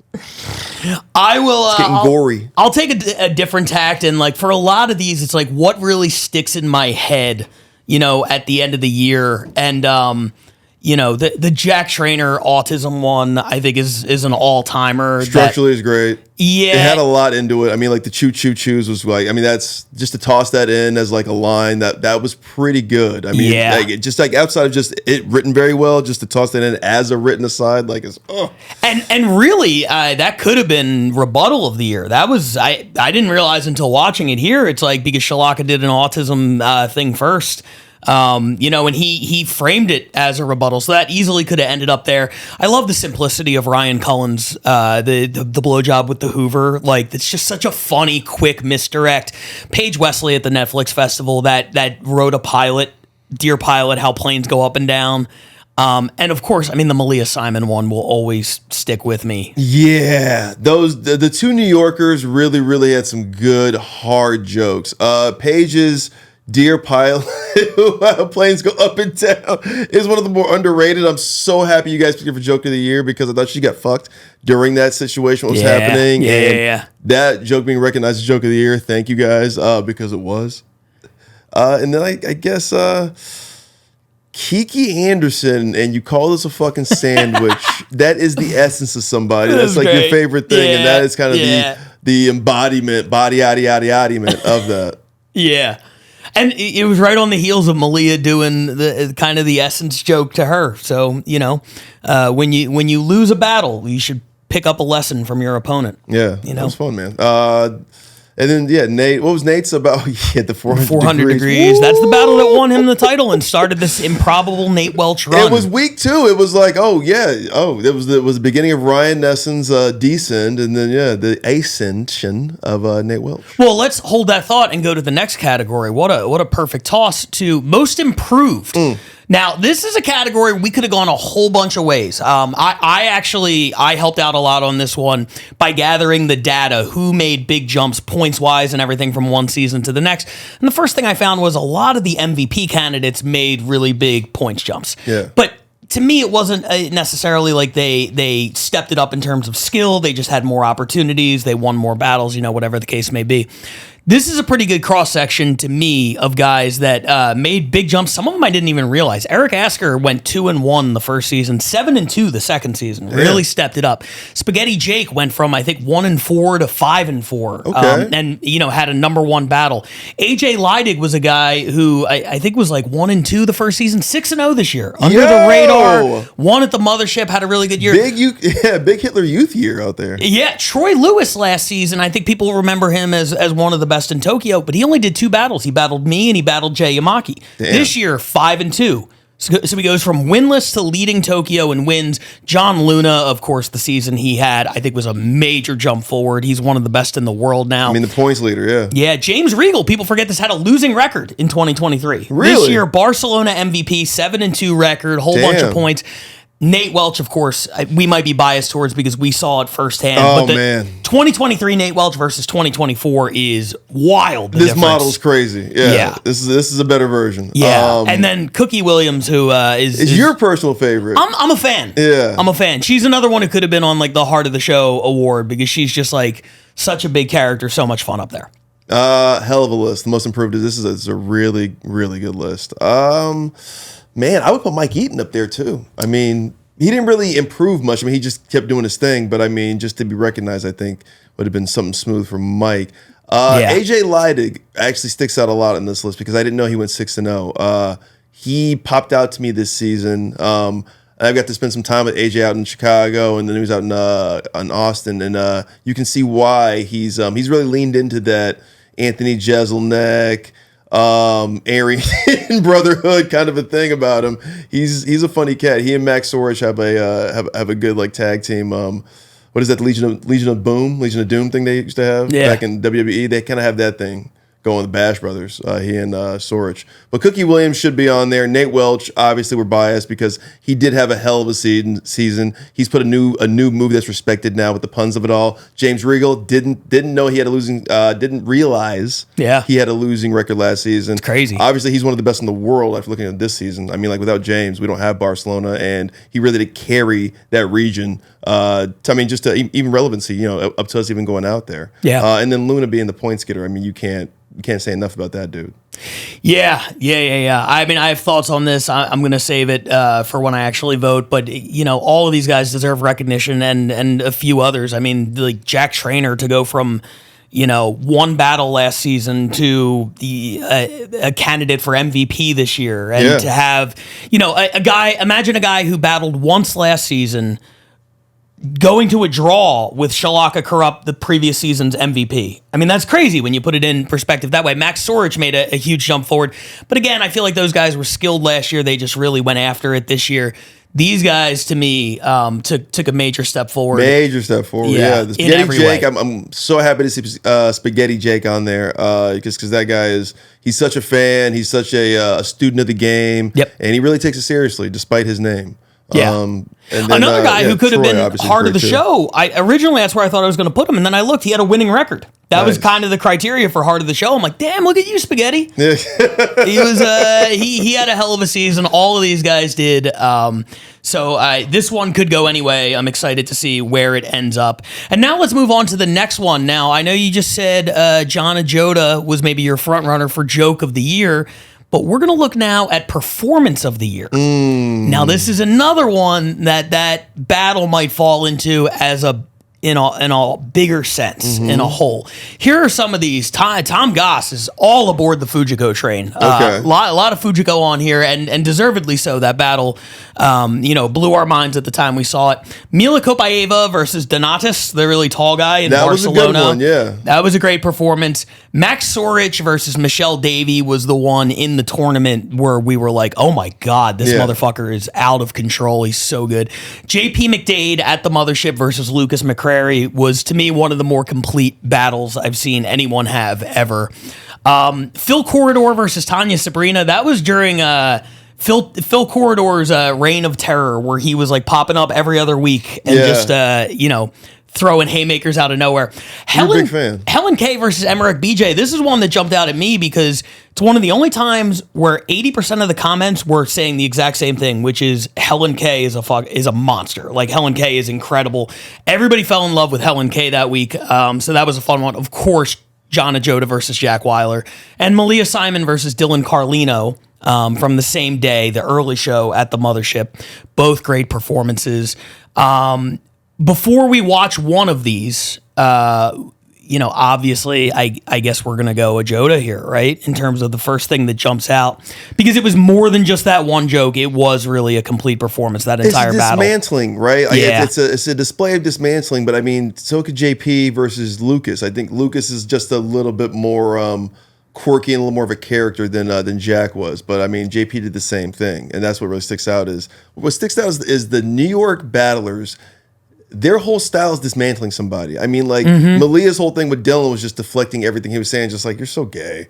I will. It's getting gory. I'll take a different tact, and like for a lot of these, it's like what really sticks in my head. At the end of the year. And, the Jack Schreiner autism one, I think is an all-timer. Structurally is great. Yeah. It had a lot into it. I mean, like the choo-choo-choos was like, I mean, that's just to toss that in as like a line that was pretty good. I mean, just like outside of just it written very well, just to toss that in as a written aside, like it's, oh. And really, that could have been Rebuttal of the year. That was, I didn't realize until watching it here, it's like because Shalaka did an autism thing first. And he framed it as a rebuttal, so that easily could have ended up there. I love the simplicity of Ryan Cullen's the blowjob with the Hoover. Like, it's just such a funny, quick misdirect. Paige Wesley at the Netflix festival that wrote a pilot, Dear Pilot, how planes go up and down. And of course, I mean, the Malia Simon one will always stick with me. Yeah, the two New Yorkers really, really had some good hard jokes. Paige's Dear Pilot, planes go up and down, is one of the more underrated. I'm so happy you guys picked it for Joke of the Year because I thought she got fucked during that situation, what was happening. Yeah. That joke being recognized as Joke of the Year, thank you guys, because it was. And then I guess Kiki Anderson, and you call this a fucking sandwich. That is the essence of somebody. That's like your favorite thing, and that is kind of the embodiment, embodiment of that. Yeah. And it was right on the heels of Malia doing the kind of the essence joke to her. So, when you lose a battle, you should pick up a lesson from your opponent. Yeah, that was fun, man. And then, Nate, what was Nate's about? The 400 degrees. That's the battle that won him the title and started this improbable Nate Welch run. It was week 2. It was like, it was the beginning of Ryan Nesson's descend, and then, the ascension of Nate Welch. Well, let's hold that thought and go to the next category. What a perfect toss to most improved. Now, this is a category we could have gone a whole bunch of ways. I helped out a lot on this one by gathering the data, who made big jumps points-wise and everything from one season to the next. And the first thing I found was a lot of the MVP candidates made really big points jumps. Yeah. But to me, it wasn't necessarily like they stepped it up in terms of skill. They just had more opportunities. They won more battles, whatever the case may be. This is a pretty good cross-section to me of guys that made big jumps. Some of them I didn't even realize. Eric Asker went 2-1 the first season, 7-2 the second season. Really stepped it up. Spaghetti Jake went from, I think, 1-4 to 5-4. Okay. And had a number 1 battle. AJ Leidig was a guy who I think was like 1-2 the first season, 6-0 this year. Under the radar. Won at the mothership, had a really good year. Big Hitler Youth year out there. Yeah, Troy Lewis last season, I think people remember him as one of the best in Tokyo, but he only did 2 battles. He battled me and he battled Jay Yamaki. Damn. This year, 5-2. So he goes from winless to leading Tokyo and wins. John Luna, of course, the season he had, I think was a major jump forward. He's one of the best in the world now. I mean, the points leader, yeah. Yeah, James Regal, people forget this, had a losing record in 2023. Really? This year, Barcelona MVP, 7-2 record, whole bunch of points. Nate Welch, of course, we might be biased towards because we saw it firsthand. Oh, but man. 2023 Nate Welch versus 2024 is wild. This model's crazy. Yeah. This is a better version. Yeah. And then Cookie Williams, who is your personal favorite. I'm a fan. Yeah. I'm a fan. She's another one who could have been on like the Heart of the Show award because she's just like such a big character, so much fun up there. Hell of a list. The most improved. This is a really, really good list. Man, I would put Mike Eaton up there too. I mean, he didn't really improve much. I mean, he just kept doing his thing. But I mean, just to be recognized, I think would have been something smooth for Mike. AJ Leidig actually sticks out a lot in this list because I didn't know he went 6-0. He popped out to me this season. I've got to spend some time with AJ out in Chicago, and then he was out in Austin, and you can see why he's really leaned into that Anthony Jeselnik, Aryan brotherhood kind of a thing about him. He's a funny cat. He and Max Sorich have a good like tag team. What is that? The Legion of Doom thing they used to have back in WWE. They kind of have that thing going with the Bash Brothers, he and Sorich. But Cookie Williams should be on there. Nate Welch, obviously we're biased because he did have a hell of a season. He's put a new move that's respected now with the puns of it all. James Regal didn't know he had a losing, didn't realize he had a losing record last season. It's crazy. Obviously he's one of the best in the world after looking at this season. I mean, like without James, we don't have Barcelona, and he really did carry that region. Just to even relevancy, up to us even going out there. Yeah. And then Luna being the points getter. I mean, you can't say enough about that dude. Yeah. I mean, I have thoughts on this. I'm going to save it for when I actually vote. But, all of these guys deserve recognition and a few others. I mean, like Jack Trainer to go from, one battle last season to a candidate for MVP this year. And to have, imagine a guy who battled once last season going to a draw with Shalaka Corrupt, the previous season's MVP. I mean, that's crazy when you put it in perspective that way. Max Sorich made a huge jump forward. But again, I feel like those guys were skilled last year. They just really went after it this year. These guys, to me, took a major step forward. Yeah. The Spaghetti Jake, I'm so happy to see Spaghetti Jake on there because that guy he's such a fan. He's such a student of the game. Yep. And he really takes it seriously despite his name. Yeah. And then, another guy who could have been heart of the show. Originally that's where I thought I was going to put him, and then I looked. He had a winning record. That was kind of the criteria for heart of the show. I'm like, damn, look at you, Spaghetti. He was he had a hell of a season. All of these guys did. So this one could go anyway. I'm excited to see where it ends up. And now let's move on to the next one. Now I know you just said John Ajota was maybe your front runner for joke of the year. But we're going to look now at performance of the year. Now, this is another one that battle might fall into as in a bigger sense, in a whole. Here are some of these. Tom Goss is all aboard the Fujiko train. A lot of Fujiko on here, and deservedly so. That battle, blew our minds at the time we saw it. Mila Kopaeva versus Donatis, the really tall guy in Barcelona. That was a good one, yeah. That was a great performance. Max Sorich versus Michelle Davey was the one in the tournament where we were like, oh my God, this motherfucker is out of control. He's so good. JP McDade at the Mothership versus Lucas McCrary was, to me, one of the more complete battles I've seen anyone have ever. Phil Corridor versus Tanya Sabrina, that was during Phil Corridor's reign of terror, where he was like popping up every other week and just throwing haymakers out of nowhere. Big fan. Helen K versus Emmerich BJ. This is one that jumped out at me because it's one of the only times where 80% of the comments were saying the exact same thing, which is Helen K is a monster. Like, Helen K is incredible. Everybody fell in love with Helen K that week. So that was a fun one. Of course, John Ajota versus Jack Weiler, and Malia Simon versus Dylan Carlino from the same day, the early show at the Mothership. Both great performances. Before we watch one of these, obviously, I guess we're going to go Ajota here, right? In terms of the first thing that jumps out. Because it was more than just that one joke. It was really a complete performance, that entire battle. It's dismantling, right? It's a display of dismantling, but I mean, so could JP versus Lucas. I think Lucas is just a little bit more quirky and a little more of a character than Jack was. But I mean, JP did the same thing. And that's what really sticks out is the New York battlers. Their whole style is dismantling somebody. I mean, like, Malia's whole thing with Dylan was just deflecting everything he was saying, just like, you're so gay.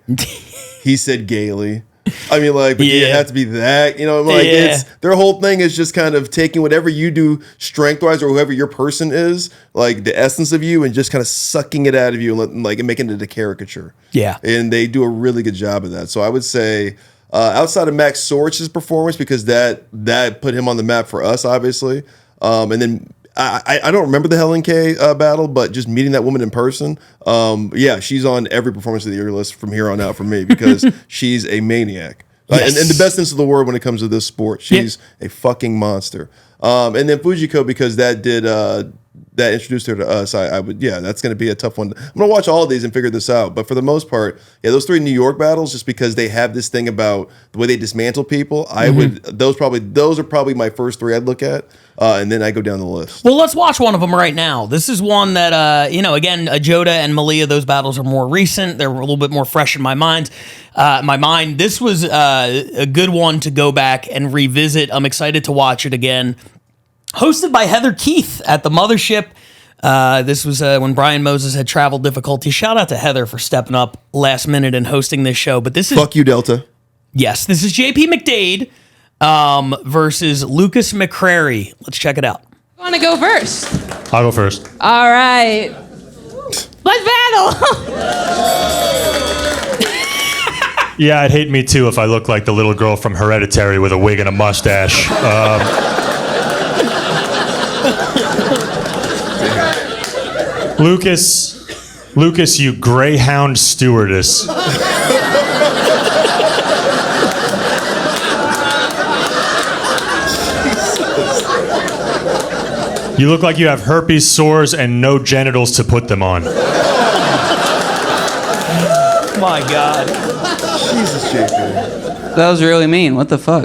He said gaily. I mean, like, but you have to be that, it's their whole thing is just kind of taking whatever you do strength-wise or whoever your person is, like the essence of you, and just kind of sucking it out of you and making it a caricature. Yeah. And they do a really good job of that. So I would say, outside of Max Sorich's performance, because that put him on the map for us, obviously, and then I don't remember the Helen K battle, but just meeting that woman in person, yeah, she's on every performance of the year list from here on out for me because she's a maniac. Yes. In the best sense of the word when it comes to this sport. She's a fucking monster. And then Fujiko, because that did that introduced her to us, I would, that's going to be a tough one. I'm going to watch all of these and figure this out. But for the most part, those 3 New York battles, just because they have this thing about the way they dismantle people, I would, those are probably my first 3 I'd look at. And then I go down the list. Well, let's watch one of them right now. This is one that, again, Joda and Malia, those battles are more recent. They're a little bit more fresh in my mind. This was a good one to go back and revisit. I'm excited to watch it again. Hosted by Heather Keith at the Mothership. This was when Brian Moses had travel difficulty. Shout out to Heather for stepping up last minute and hosting this show. But this is fuck you, Delta. Yes, this is JP McDade versus Lucas McCrary. Let's check it out. You want to go first? I'll go first. All right. Let's battle. Yeah, I'd hate me too if I looked like the little girl from Hereditary with a wig and a mustache. Lucas, you Greyhound stewardess. You look like you have herpes sores and no genitals to put them on. My God. Jesus, JP. That was really mean. What the fuck?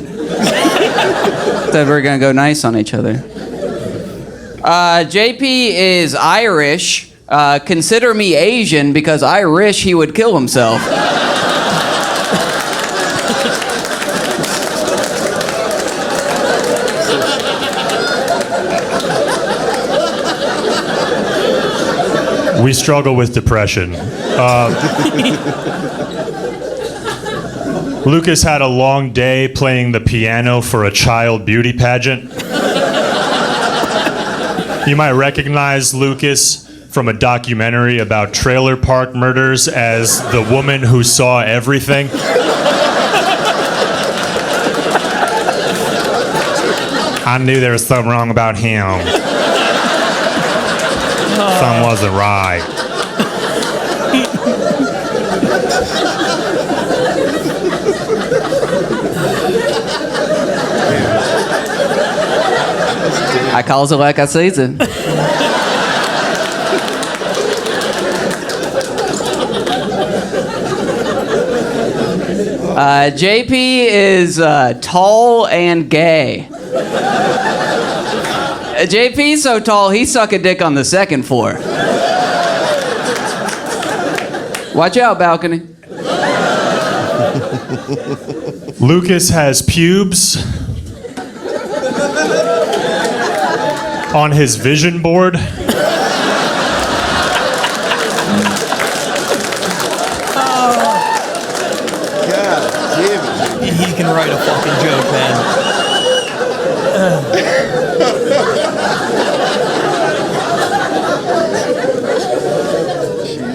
Said we're gonna go nice on each other. JP is Irish. Consider me Asian because I wish he would kill himself. We struggle with depression. Lucas had a long day playing the piano for a child beauty pageant. You might recognize Lucas from a documentary about trailer park murders as the woman who saw everything. I knew there was something wrong about him. Something wasn't right. I calls it like I sees it. JP is tall and gay. JP's so tall, he suck a dick on the second floor. Watch out, balcony. Lucas has pubes on his vision board. He can write a fucking joke, man.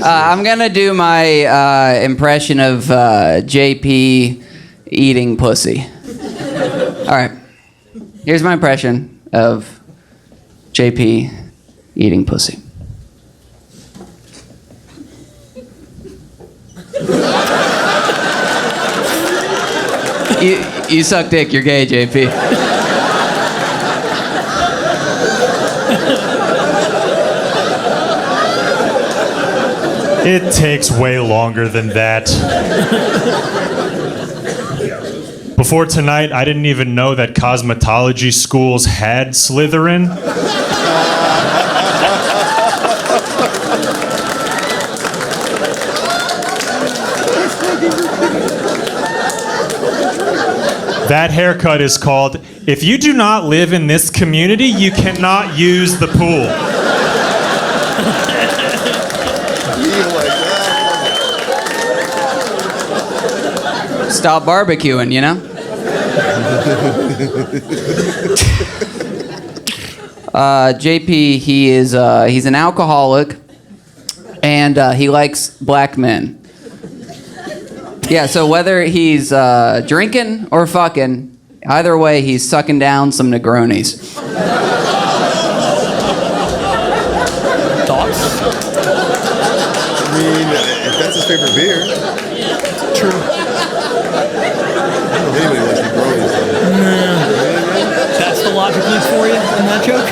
I'm gonna do my impression of JP eating pussy. All right, here's my impression of JP eating pussy. You suck dick, you're gay, JP. It takes way longer than that. Before tonight, I didn't even know that cosmetology schools had Slytherin. That haircut is called, "If you do not live in this community, you cannot use the pool." Stop barbecuing, you know? JP, he's an alcoholic, and he likes black men. Yeah, so whether he's drinking or fucking, either way, he's sucking down some Negronis. I mean, if that's his favorite beer. True. I don't know if anybody likes Negronis. That's the logic leads for you in that joke?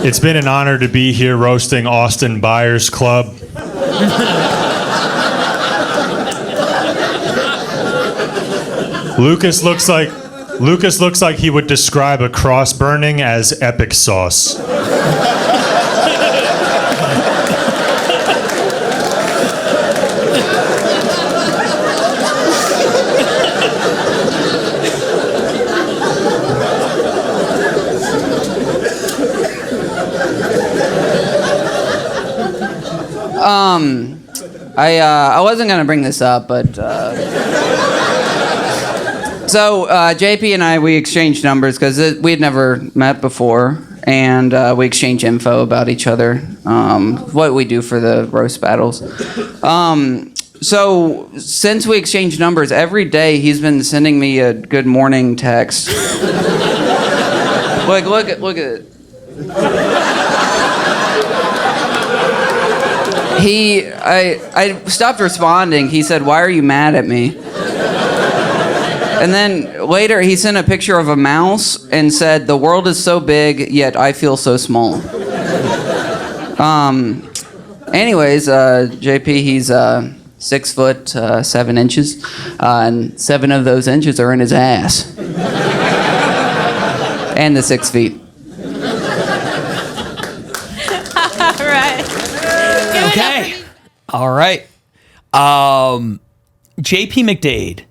It's been an honor to be here roasting Austin Buyers Club. Lucas looks like he would describe a cross burning as epic sauce. I wasn't gonna bring this up, but so JP and we exchanged numbers because we had never met before, and we exchanged info about each other, what we do for the roast battles. So since we exchanged numbers, every day he's been sending me a good morning text. Look at it. I stopped responding. He said, "Why are you mad at me?" And then later he sent a picture of a mouse and said, "The world is so big, yet I feel so small." Anyways, JP, he's 6 foot 7 inches, and 7 of those inches are in his ass, and the 6 feet. Okay. All right. JP McDade,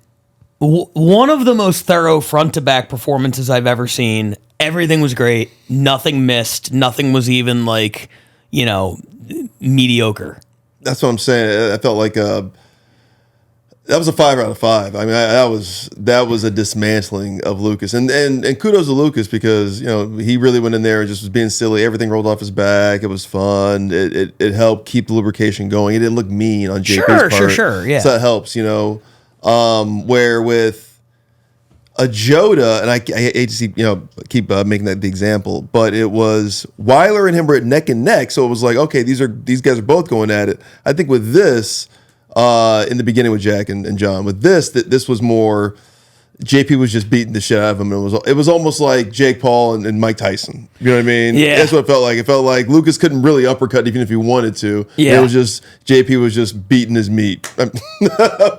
one of the most thorough front-to-back performances I've ever seen. Everything was great. Nothing missed. Nothing was even mediocre. That's what I'm saying. I felt like that was a 5 out of 5. I mean, that was a dismantling of Lucas, and kudos to Lucas because he really went in there and just was being silly. Everything rolled off his back. It was fun. It helped keep the lubrication going. It didn't look mean on JP's part. Sure, yeah. So that helps, Where with a Joda, and I hate to see keep making that the example, but it was Weiler and him were at neck and neck, so it was like, okay, these guys are both going at it. I think with this. In the beginning with Jack and John. With this was more JP was just beating the shit out of him. It was almost like Jake Paul and Mike Tyson. You know what I mean? Yeah. That's what it felt like. It felt like Lucas couldn't really uppercut even if he wanted to. Yeah. It was just JP was just beating his meat.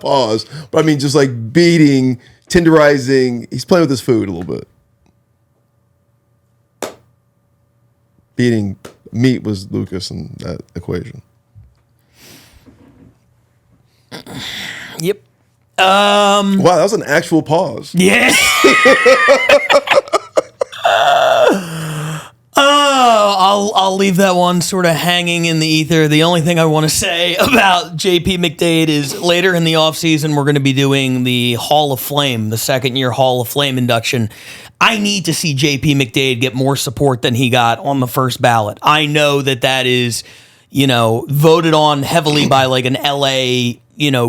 Pause. But I mean, just like beating, tenderizing. He's playing with his food a little bit. Beating meat was Lucas in that equation. Yep. Wow, that was an actual pause. Yeah. I'll leave that one sort of hanging in the ether. The only thing I want to say about JP McDade is later in the offseason, we're going to be doing the Hall of Flame, the second-year Hall of Flame induction. I need to see JP McDade get more support than he got on the first ballot. I know that is, voted on heavily by like an LA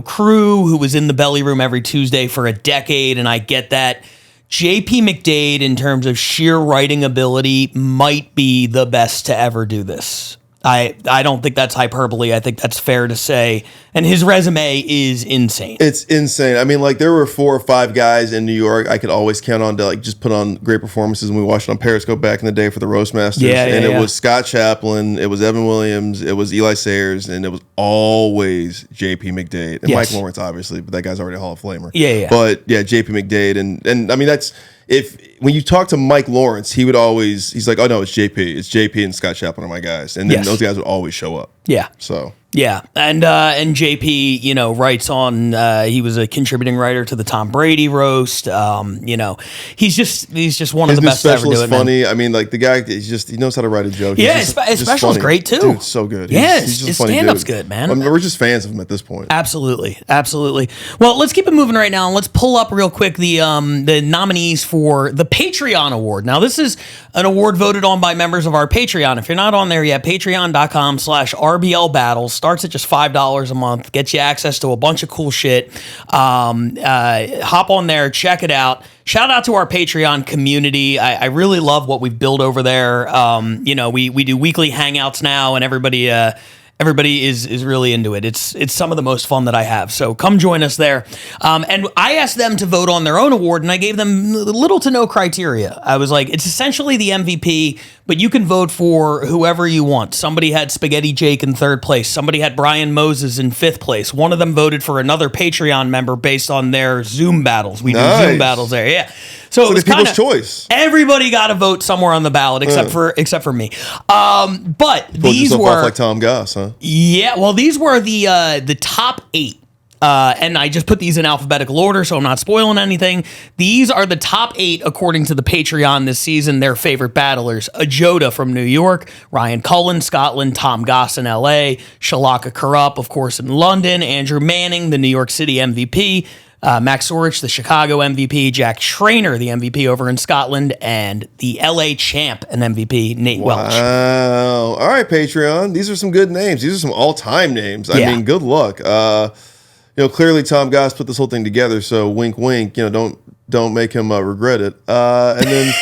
crew who was in the belly room every Tuesday for a decade, and I get that. JP McDade, in terms of sheer writing ability, might be the best to ever do this. I don't think that's hyperbole. I think that's fair to say. And his resume is insane. It's insane. I mean, like, there were 4 or 5 guys in New York I could always count on to like just put on great performances. And we watched it on Periscope back in the day for the Roastmasters. It was Scott Chaplin, it was Evan Williams, it was Eli Sayers, and it was always JP McDade. And Mike Lawrence, obviously, but that guy's already a Hall of Famer. Yeah. But yeah, JP McDade. And I mean, that's when you talk to Mike Lawrence, he's like, oh no, it's JP. It's JP and Scott Chaplin are my guys. And then those guys would always show up. Yeah. So yeah, and JP, writes on. He was a contributing writer to the Tom Brady roast. He's just one of the best to ever do it. His special is funny. I mean, like the guy, he knows how to write a joke. Yeah, his special's great too. Dude, so good. Yeah, he's just his funny stand-up's dude. good, man. I mean, we're just fans of him at this point. Absolutely. Well, let's keep it moving right now, and let's pull up real quick the nominees for the Patreon Award. Now, this is an award voted on by members of our Patreon. If you're not on there yet, patreon.com/RBL Battles. Starts at just $5 a month. Gets you access to a bunch of cool shit. Hop on there, check it out. Shout out to our Patreon community. I really love what we've built over there. We do weekly hangouts now, and everybody is really into it. It's some of the most fun that I have. So come join us there. And I asked them to vote on their own award, and I gave them little to no criteria. I was like, it's essentially the MVP, but you can vote for whoever you want. Somebody had Spaghetti Jake in 3rd place. Somebody had Brian Moses in 5th place. One of them voted for another Patreon member based on their Zoom battles. We do Zoom battles there. Yeah. So it was people's choice. Everybody got a vote somewhere on the ballot except for me. But these were off like Tom Goss, huh? Yeah, well, these were the top 8. And I just put these in alphabetical order, so I'm not spoiling anything. These are the top 8 according to the Patreon this season, their favorite battlers. Ajota from New York, Ryan Cullen, Scotland, Tom Goss in LA, Shalaka Karup, of course, in London, Andrew Manning, the New York City MVP, Max Orich, the Chicago MVP, Jack Schreiner, the MVP over in Scotland, and the LA champ and MVP, Nate Welch. Wow. All right, Patreon. These are some good names. These are some all-time names. I mean, good luck. Clearly Tom Goss put this whole thing together, so wink, wink, don't make him regret it. And then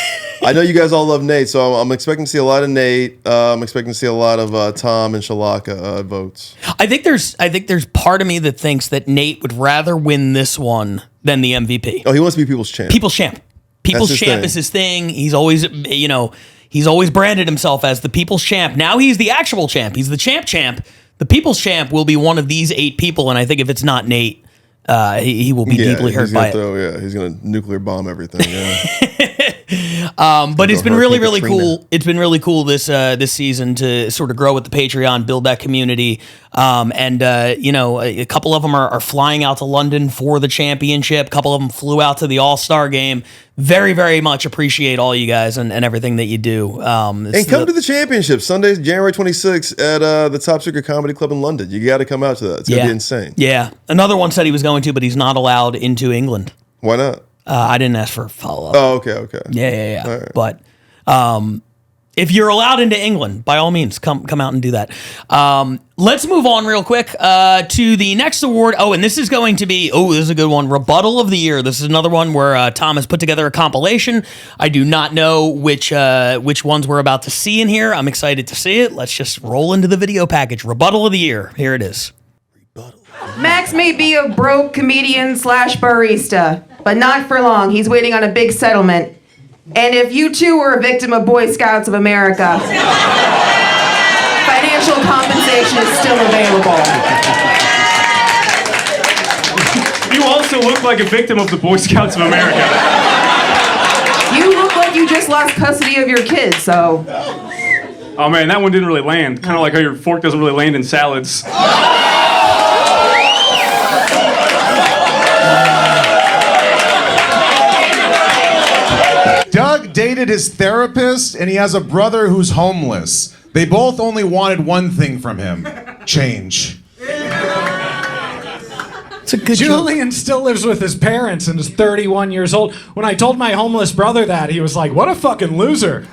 I know you guys all love Nate, so I'm expecting to see a lot of Nate. I'm expecting to see a lot of Tom and Shalaka votes. I think there's part of me that thinks that Nate would rather win this one than the MVP. Oh, he wants to be People's Champ. People's Champ. People's Champ is his thing. He's always, he's always branded himself as the People's Champ. Now he's the actual champ. He's the champ. The People's Champ will be one of these 8 people, and I think if it's not Nate, he will be deeply hurt by it. He's going to nuclear bomb everything. Yeah. But it's been really, really cool. It's been really cool this season to sort of grow with the Patreon, build that community. A couple of them are flying out to London for the championship. A couple of them flew out to the All-Star game. Very, very much appreciate all you guys and everything that you do. And come to the championship Sunday, January 26th at the Top Secret Comedy Club in London. You got to come out to that. It's going to be insane. Yeah. Another one said he was going to, but he's not allowed into England. Why not? I didn't ask for a follow-up. Oh, okay. Yeah. Right. But if you're allowed into England, by all means, come out and do that. Let's move on real quick to the next award. Oh, and this is going to be, this is a good one, Rebuttal of the Year. This is another one where Tom has put together a compilation. I do not know which ones we're about to see in here. I'm excited to see it. Let's just roll into the video package. Rebuttal of the Year. Here it is. Max may be a broke comedian / barista, but not for long. He's waiting on a big settlement. And if you too were a victim of Boy Scouts of America, financial compensation is still available. You also look like a victim of the Boy Scouts of America. You look like you just lost custody of your kids, so. Oh man, that one didn't really land. Kind of like how your fork doesn't really land in salads. Doug dated his therapist, and he has a brother who's homeless. They both only wanted one thing from him: change. Julian still lives with his parents and is 31 years old. When I told my homeless brother that, he was like, "What a fucking loser."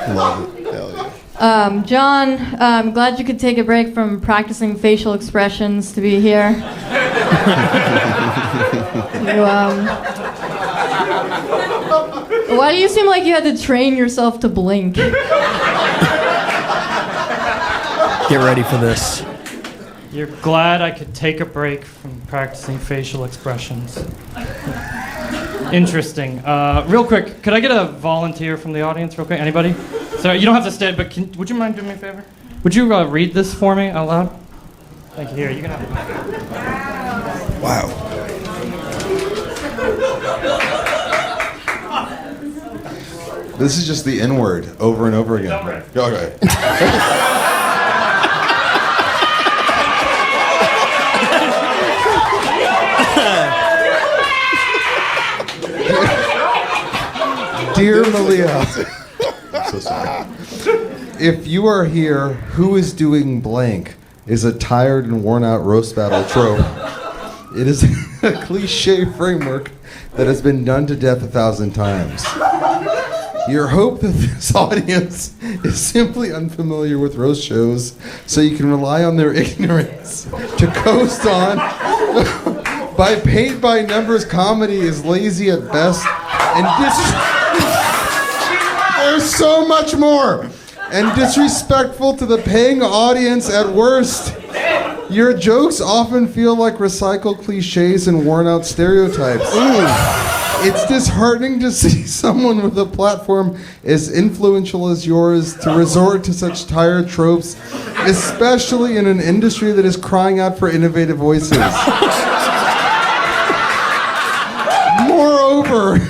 Love it. Hell yeah. John, I'm glad you could take a break from practicing facial expressions to be here. Why do you seem like you had to train yourself to blink? Get ready for this. You're glad I could take a break from practicing facial expressions. Interesting. Real quick, could I get a volunteer from the audience real quick? Anybody? Sorry, you don't have to stay, but would you mind doing me a favor? Would you read this for me out loud? Thank you. Here, you can have it. Wow. This is just the N-word over and over again. Okay. Dear Malia, I'm so sorry. If you are here, who is doing blank is a tired and worn out roast battle trope. It is a cliche framework that has been done to death 1,000 times. Your hope that this audience is simply unfamiliar with roast shows, so you can rely on their ignorance to coast on. By paint-by-numbers comedy is lazy at best, and there's so much more, and disrespectful to the paying audience at worst. Your jokes often feel like recycled cliches and worn-out stereotypes. It's disheartening to see someone with a platform as influential as yours to resort to such tired tropes, especially in an industry that is crying out for innovative voices. Moreover,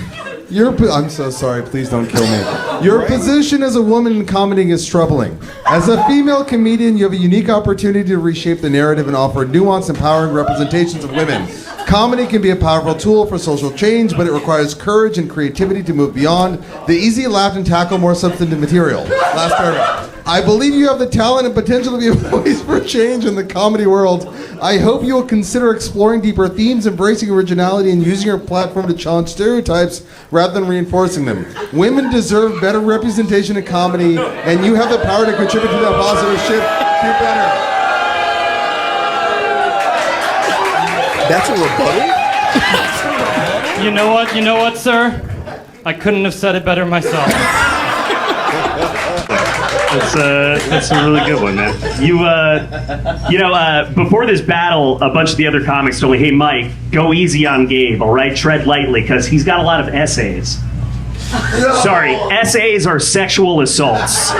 I'm so sorry, please don't kill me. Your position as a woman in comedy is troubling. As a female comedian, you have a unique opportunity to reshape the narrative and offer nuanced, empowering representations of women. Comedy can be a powerful tool for social change, but it requires courage and creativity to move beyond the easy laugh and tackle more substantive material. Last paragraph. I believe you have the talent and potential to be a voice for change in the comedy world. I hope you will consider exploring deeper themes, embracing originality, and using your platform to challenge stereotypes rather than reinforcing them. Women deserve better representation in comedy, and you have the power to contribute to that positive shift. Do better. That's a rebuttal? You know what, sir? I couldn't have said it better myself. That's a really good one, man. Before this battle, a bunch of the other comics told me, hey, Mike, go easy on Gabe, all right? Tread lightly, because he's got a lot of essays. Sorry, essays are sexual assaults.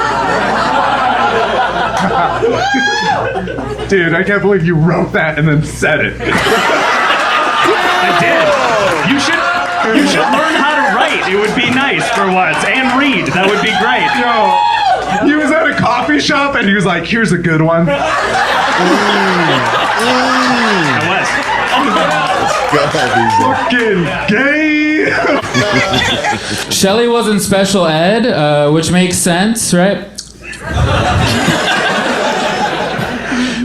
Dude, I can't believe you wrote that and then said it. I did. You should learn how to write. It would be nice for once. And read. That would be great. Yo, he was at a coffee shop and he was like, here's a good one. I was. Fucking gay. Shelly was in special ed, which makes sense, right?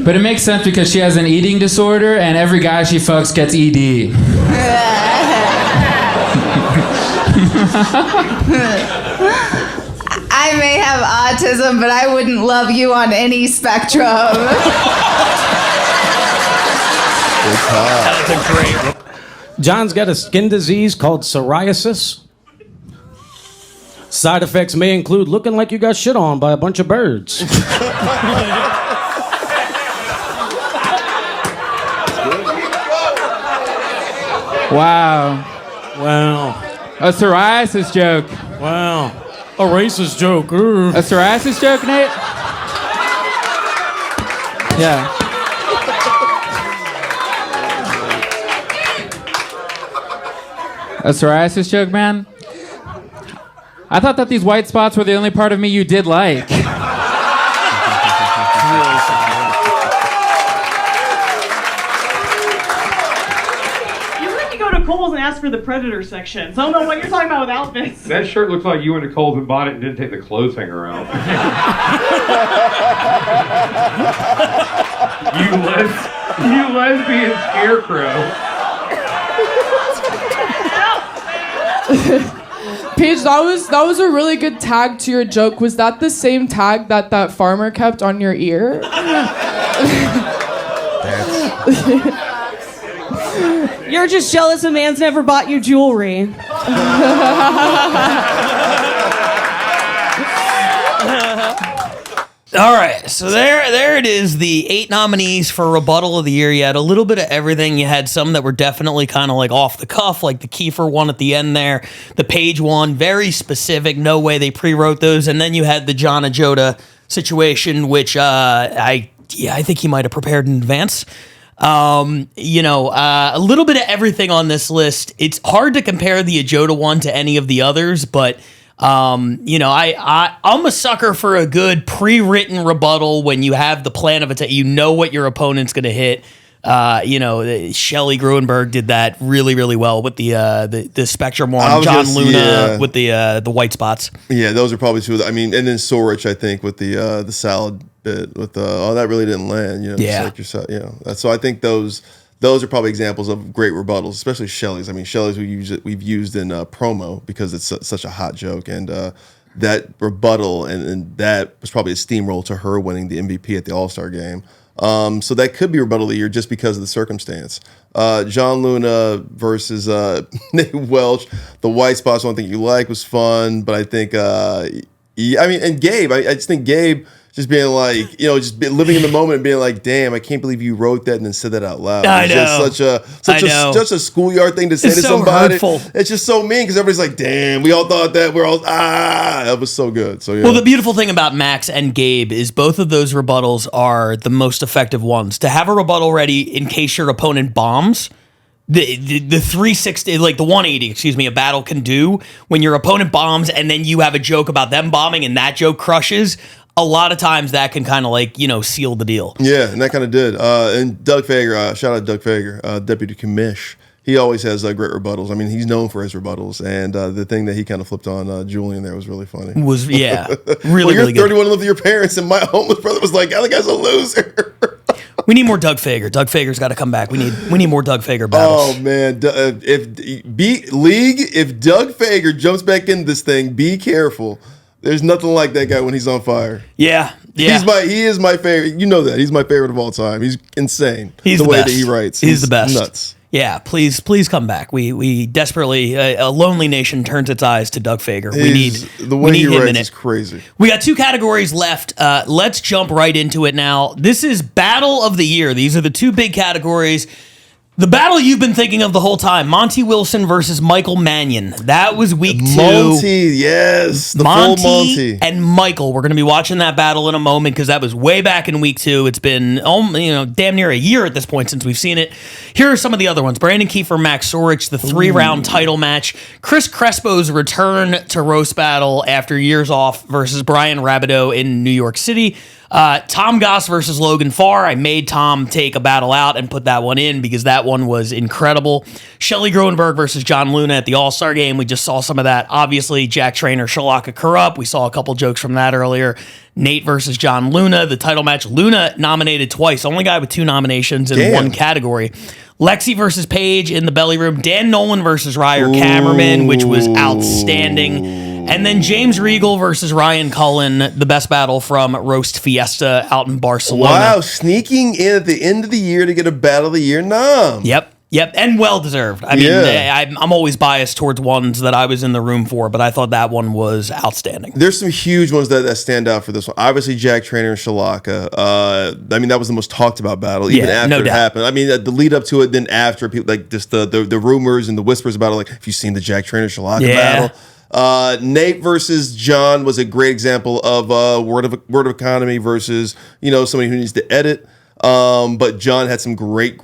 But it makes sense because she has an eating disorder and every guy she fucks gets ED. I may have autism, but I wouldn't love you on any spectrum. That's a great. John's got a skin disease called psoriasis. Side effects may include looking like you got shit on by a bunch of birds. Wow. Wow. A psoriasis joke. Wow. A racist joke. A psoriasis joke, Nate? Yeah. A psoriasis joke, man? I thought that these white spots were the only part of me you did like. Kohl's and ask for the Predator section. So I don't know what you're talking about with outfits. That shirt looks like you went to Kohl's and bought it and didn't take the clothes hanger out. you lesbian scarecrow. Paige, that was a really good tag to your joke. Was that the same tag that farmer kept on your ear? You're just jealous a man's never bought you jewelry. All right, so there it is, the 8 nominees for Rebuttal of the Year. You had a little bit of everything. You had some that were definitely kind of like off the cuff, like the Kiefer one at the end there, the Page one, very specific, no way they pre-wrote those. And then you had the John Ajota situation, which I think he might have prepared in advance. A little bit of everything on this list. It's hard to compare the Ajota one to any of the others, but I'm a sucker for a good pre-written rebuttal when you have the plan of attack. You know what your opponent's going to hit. Shelley Gruenberg did that really, really well with the Spectrum one. John Luna with the white spots. Yeah, those are probably two. And then Sorich, I think, with the salad bit with that really didn't land. Yeah. Just like so I think those those are probably examples of great rebuttals, especially Shelley's. I mean, Shelley's we've used in promo because it's such a hot joke, and that rebuttal and that was probably a steamroll to her winning the MVP at the All-Star game. So that could be rebuttal of the year just because of the circumstance. John Luna versus Nate Welch. The white spots, one thing you like was fun, but I think, and Gabe, I just think Gabe just being like, just living in the moment and being like, damn, I can't believe you wrote that and then said that out loud. I know. Just such a schoolyard thing to say to somebody. Hurtful. It's just so mean because everybody's like, damn, we all thought that. We're all, that was so good. So yeah. Well, the beautiful thing about Max and Gabe is both of those rebuttals are the most effective ones. To have a rebuttal ready in case your opponent bombs, the 360, like the 180, excuse me, a battle can do when your opponent bombs and then you have a joke about them bombing and that joke crushes. A lot of times that can kind of seal the deal. Yeah, and that kind of did. And Doug Fager, shout out Doug Fager, Deputy Commish. He always has great rebuttals. I mean, he's known for his rebuttals. And the thing that he kind of flipped on Julian there was really funny. Really, well, really good. You're 31 and live with your parents, and my homeless brother was like, that guy's a loser. We need more Doug Fager. Doug Fager's got to come back. We need more Doug Fager battles. Oh man, if Doug Fager jumps back in this thing, be careful. There's nothing like that guy when he's on fire. Yeah. He is my favorite. You know that. He's my favorite of all time. He's insane. He's the the way best. that he writes. He's the best. Nuts. Yeah, please come back. We desperately, a lonely nation turns its eyes to Doug Fager. The way he writes is crazy. We got 2 categories left. Let's jump right into it now. This is Battle of the Year. These are the 2 big categories. The battle you've been thinking of the whole time, Monty Wilson versus Michael Mannion. That was week 2. Monty, yes. The full Monty. And Michael. We're going to be watching that battle in a moment because that was way back in week 2. It's been damn near a year at this point since we've seen it. Here are some of the other ones. Brandon Kiefer, Max Sorich, the 3-round title match. Chris Crespo's return to Roast Battle after years off versus Brian Rabideau in New York City. Tom Goss versus Logan Farr. I made Tom take a battle out and put that one in because that one was incredible. Shelley Groenberg versus John Luna at the All-Star game. We just saw some of that. Obviously, Jack Trainer, Shalaka Kurup. We saw a couple jokes from that earlier. Nate versus John Luna, the title match. Luna nominated twice. Only guy with 2 nominations in one category. Lexi versus Paige in the belly room. Dan Nolan versus Ryer Kammerman, which was outstanding. And then James Regal versus Ryan Cullen, the best battle from Roast Fiesta out in Barcelona. Wow, sneaking in at the end of the year to get a Battle of the Year nom. Yep, and well-deserved. I mean, I'm always biased towards ones that I was in the room for, but I thought that one was outstanding. There's some huge ones that stand out for this one. Obviously, Jack Trainer and Shalaka. I mean, that was the most talked about battle, even after it happened. I mean, the lead up to it, then after, people like just the rumors and the whispers about it, like, have you seen the Jack Trainer Shalaka battle? Nate versus John was a great example of word of economy versus somebody who needs to edit. But John had some great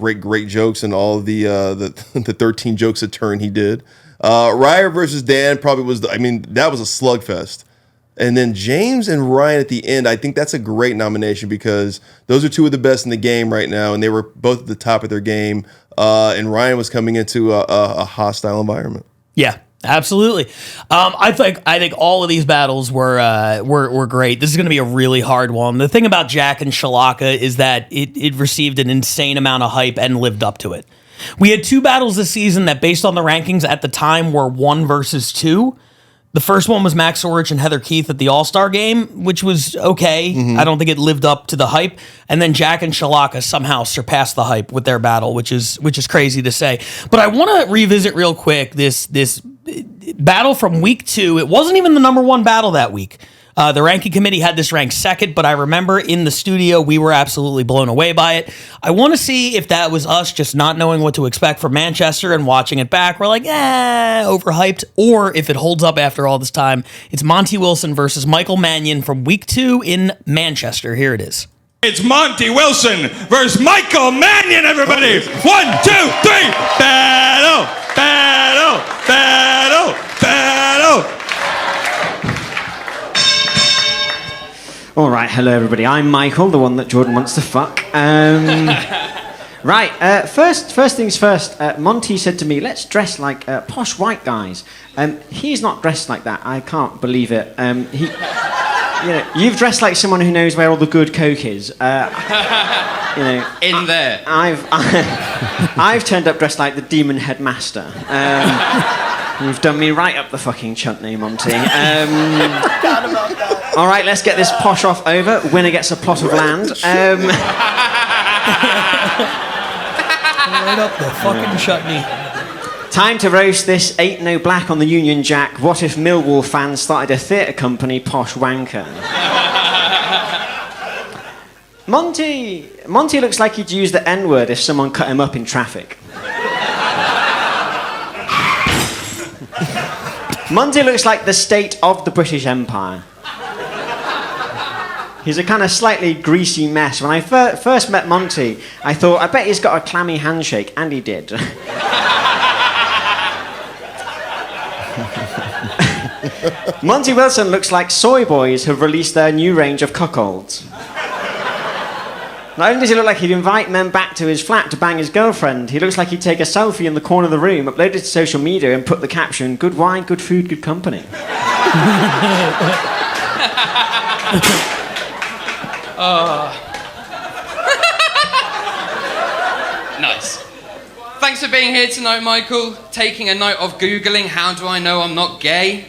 jokes and all of the 13 jokes a turn he did. Ryer versus Dan probably was that was a slugfest. And then James and Ryan at the end, I think that's a great nomination because those are 2 of the best in the game right now, and they were both at the top of their game. And Ryan was coming into a hostile environment. Yeah. Absolutely. I think all of these battles were great. This is going to be a really hard one. The thing about Jack and Shalaka is that it received an insane amount of hype and lived up to it. We had 2 battles this season that, based on the rankings at the time, were 1 versus 2. The first one was Max Sorich and Heather Keith at the All-Star game, which was okay. Mm-hmm. I don't think it lived up to the hype. And then Jack and Shalaka somehow surpassed the hype with their battle, which is crazy to say. But I want to revisit real quick this battle from week 2. It wasn't even the number 1 battle that week. The ranking committee had this ranked second, but I remember in the studio, we were absolutely blown away by it. I want to see if that was us just not knowing what to expect from Manchester and watching it back. We're like, overhyped. Or if it holds up after all this time. It's Monty Wilson versus Michael Mannion from week 2 in Manchester. Here it is. It's Monty Wilson versus Michael Mannion, everybody. 1, 2, 3. Battle, battle, battle, battle. All right, hello everybody. I'm Michael, the one that Jordan wants to fuck. Right, first things first. Monty said to me, "Let's dress like posh white guys." He's not dressed like that. I can't believe it. you've dressed like someone who knows where all the good coke is. In there. I've turned up dressed like the demon headmaster. You've done me right up the fucking chuntney, Monty. All right, let's get this posh off over. Winner gets a plot of land. Right up the fucking chutney. Time to roast this Ain't No Black on the Union Jack. What if Millwall fans started a theatre company, Posh Wanker? Monty looks like he'd use the N-word if someone cut him up in traffic. Monty looks like the state of the British Empire. He's a kind of slightly greasy mess. When I first met Monty, I thought, I bet he's got a clammy handshake, and he did. Monty Wilson looks like Soy Boys have released their new range of cuckolds. Not only does he look like he'd invite men back to his flat to bang his girlfriend, he looks like he'd take a selfie in the corner of the room, upload it to social media, and put the caption, "Good wine, good food, good company." Nice. Thanks for being here tonight, Michael. Taking a note of Googling, how do I know I'm not gay?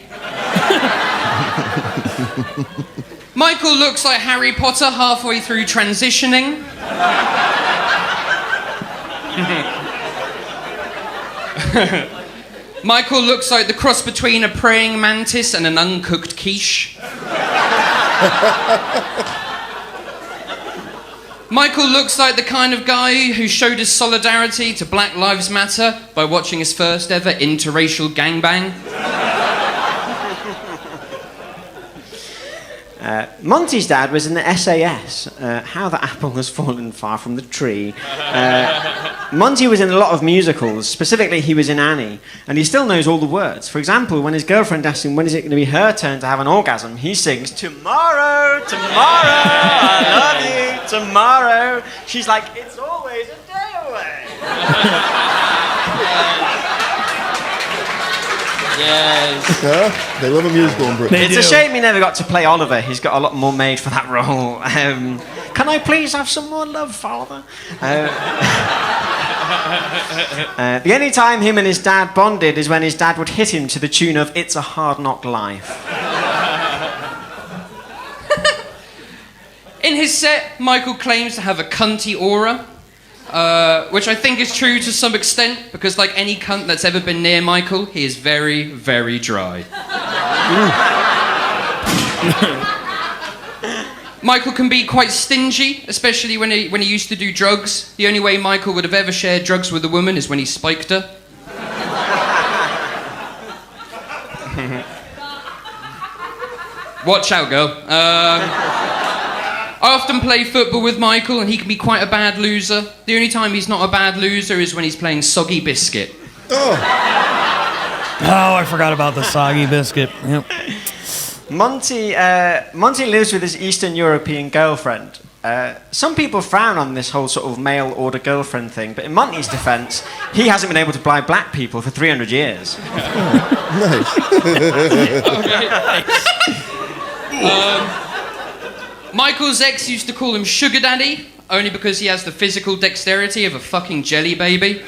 Michael looks like Harry Potter halfway through transitioning. Michael looks like the cross between a praying mantis and an uncooked quiche. Michael looks like the kind of guy who showed his solidarity to Black Lives Matter by watching his first ever interracial gangbang. Monty's dad was in the SAS. How the apple has fallen far from the tree. Monty was in a lot of musicals. Specifically, he was in Annie, and he still knows all the words. For example, when his girlfriend asks him when is it going to be her turn to have an orgasm, he sings, "Tomorrow, tomorrow, I love you, tomorrow." She's like, "It's always a day away." Yes. Yeah, they love a musical in Britain. It's a shame he never got to play Oliver. He's got a lot more made for that role. Can I please have some more love, Father? The only time him and his dad bonded is when his dad would hit him to the tune of "It's a Hard Knock Life." In his set, Michael claims to have a cunty aura, which I think is true to some extent, because like any cunt that's ever been near Michael, he is very, very dry. Michael can be quite stingy, especially when he used to do drugs. The only way Michael would have ever shared drugs with a woman is when he spiked her. Watch out, girl. I often play football with Michael, and he can be quite a bad loser. The only time he's not a bad loser is when he's playing Soggy Biscuit. Oh, I forgot about the Soggy Biscuit. Yep. Monty lives with his Eastern European girlfriend. Some people frown on this whole sort of mail order girlfriend thing, but in Monty's defense, he hasn't been able to buy black people for 300 years. Michael's ex used to call him Sugar Daddy, only because he has the physical dexterity of a fucking jelly baby.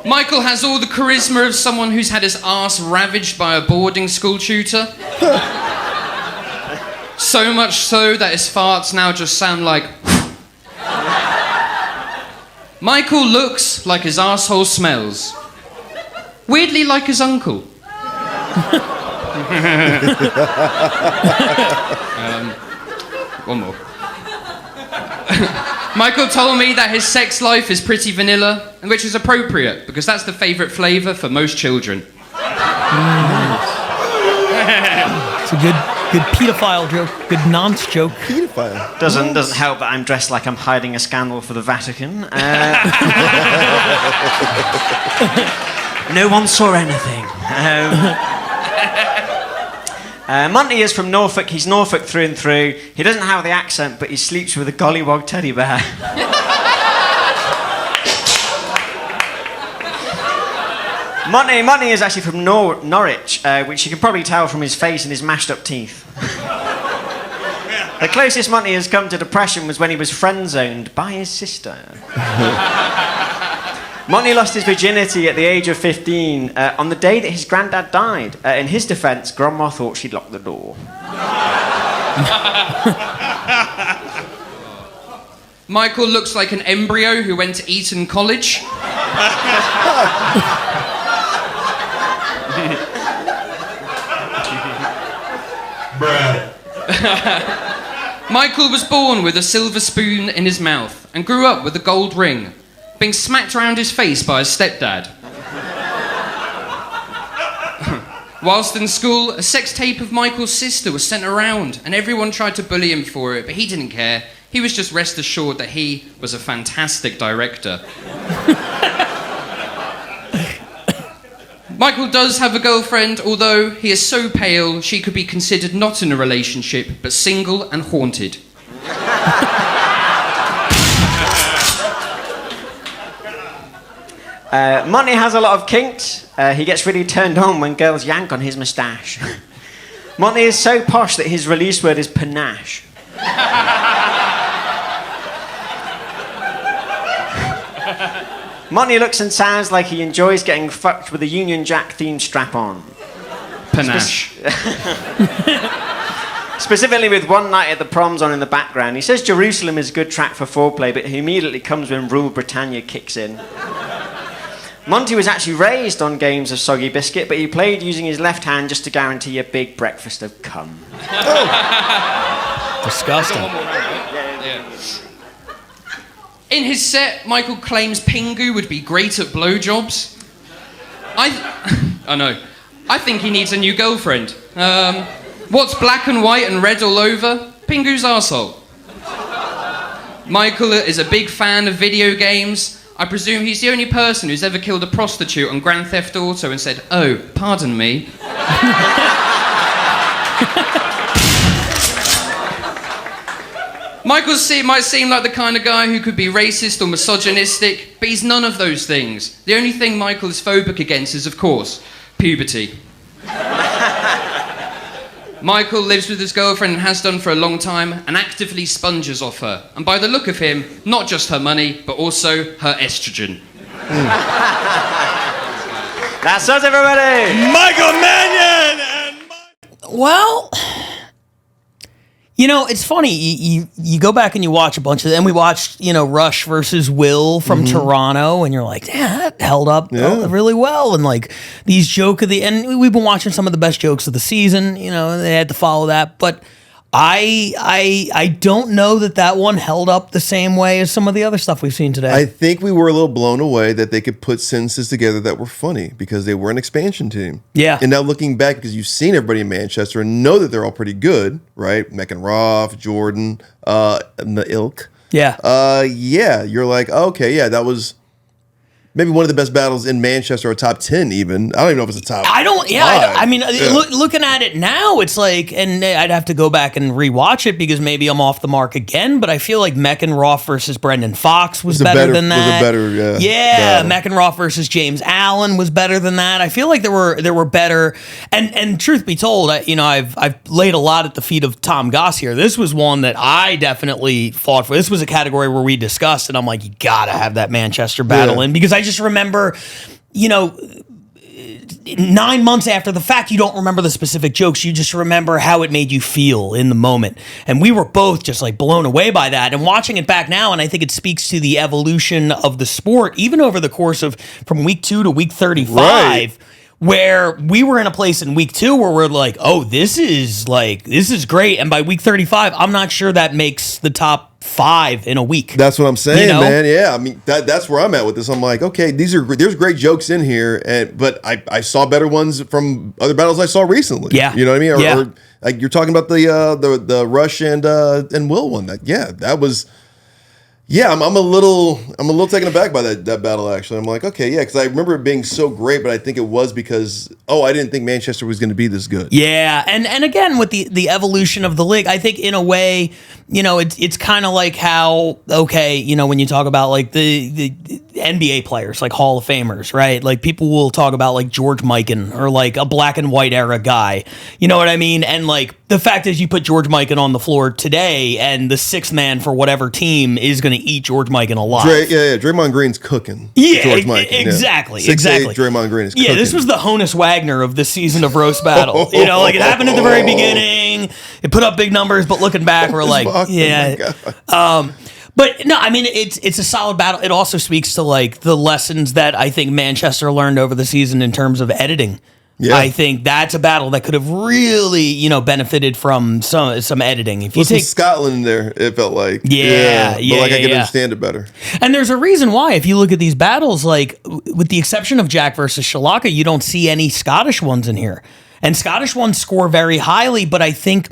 Michael has all the charisma of someone who's had his arse ravaged by a boarding school tutor. So much so that his farts now just sound like... Michael looks like his arsehole smells. Weirdly like his uncle. One more. Michael told me that his sex life is pretty vanilla, and which is appropriate, because that's the favourite flavour for most children. It's a good paedophile joke, good nonce joke. Paedophile. Doesn't help that I'm dressed like I'm hiding a scandal for the Vatican. No one saw anything. Monty is from Norfolk. He's Norfolk through and through. He doesn't have the accent, but he sleeps with a gollywog teddy bear. Monty is actually from Norwich, which you can probably tell from his face and his mashed up teeth. The closest Monty has come to depression was when he was friend-zoned by his sister. Monty lost his virginity at the age of 15 on the day that his granddad died. In his defence, Grandma thought she'd locked the door. Michael looks like an embryo who went to Eton College. Michael was born with a silver spoon in his mouth and grew up with a gold ring, being smacked around his face by his stepdad. Whilst in school, a sex tape of Michael's sister was sent around and everyone tried to bully him for it, but he didn't care. He was just rest assured that he was a fantastic director. Michael does have a girlfriend, although he is so pale she could be considered not in a relationship, but single and haunted. Monty has a lot of kinks. He gets really turned on when girls yank on his moustache. Monty is so posh that his release word is panache. Monty looks and sounds like he enjoys getting fucked with a Union Jack themed strap on. Panache. Specifically with One Night at the Proms on in the background. He says Jerusalem is a good track for foreplay, but he immediately comes when Rule Britannia kicks in. Monty was actually raised on games of Soggy Biscuit, but he played using his left hand just to guarantee a big breakfast of cum. Oh. Disgusting. In his set, Michael claims Pingu would be great at blowjobs. I know. I think he needs a new girlfriend. What's black and white and red all over? Pingu's arsehole. Michael is a big fan of video games. I presume he's the only person who's ever killed a prostitute on Grand Theft Auto and said, "Oh, pardon me." Michael might seem like the kind of guy who could be racist or misogynistic, but he's none of those things. The only thing Michael is phobic against is, of course, puberty. Michael lives with his girlfriend and has done for a long time and actively sponges off her. And by the look of him, not just her money, but also her estrogen. That's us, everybody! Michael Mannion! Well, you know, it's funny. You go back and you watch a bunch of them. We watched, Rush versus Will from Toronto, and you're like, yeah, that held up really well. And like these and we've been watching some of the best jokes of the season. They had to follow that, but I don't know that one held up the same way as some of the other stuff we've seen today. I think we were a little blown away that they could put sentences together that were funny because they were an expansion team. Yeah. And now looking back, because you've seen everybody in Manchester and know that they're all pretty good, right? McEnroe, Jordan, and the ilk. Yeah. You're like, okay, yeah, that was maybe one of the best battles in Manchester, or top 10 even. I don't even know if it's a top I don't, yeah, five. I mean, looking at it now, it's like, and I'd have to go back and rewatch it because maybe I'm off the mark again, but I feel like McEnroe versus Brendan Fox was better than that. Yeah, McEnroe versus James Allen was better than that. I feel like there were better, and truth be told, I've laid a lot at the feet of Tom Goss here. This was one that I definitely fought for. This was a category where we discussed, and I'm like, you gotta have that Manchester battle in, because I just remember, 9 months after the fact, you don't remember the specific jokes. You just remember how it made you feel in the moment. And we were both just like blown away by that. And watching it back now, and I think it speaks to the evolution of the sport, even over the course of from week 2 to week 35. Right. Where we were in a place in week 2 where we're like, oh, this is great. And by week 35, I'm not sure that makes the top 5 in a week. That's what I'm saying, man. Yeah, I mean, that's where I'm at with this. I'm like, okay, there's great jokes in here, but I saw better ones from other battles I saw recently. Yeah. You know what I mean? Or like you're talking about the Rush and Will one. That was... Yeah, I'm a little taken aback by that battle. Actually, I'm like, okay, yeah, because I remember it being so great, but I think it was because I didn't think Manchester was going to be this good. Yeah, and again with the evolution of the league, I think in a way, it's kind of like how when you talk about like the NBA players, like Hall of Famers, right? Like people will talk about like George Mikan or like a black and white era guy. You know what I mean? And like the fact is, you put George Mikan on the floor today, and the sixth man for whatever team is going to eat George Mikan alive. Draymond Green's cooking. Yeah, George Mikan. exactly. 6'8" Draymond Green is cooking. Yeah, this was the Honus Wagner of this season of Roast Battle. Like it happened at the very beginning. It put up big numbers, but looking back, we're like, yeah. But no, I mean it's a solid battle. It also speaks to like the lessons that I think Manchester learned over the season in terms of editing. Yeah. I think that's a battle that could have really, benefited from some editing. If you take Scotland in there, it felt like but I could understand it better. And there's a reason why. If you look at these battles, like with the exception of Jack versus Shalaka, you don't see any Scottish ones in here. And Scottish ones score very highly, but I think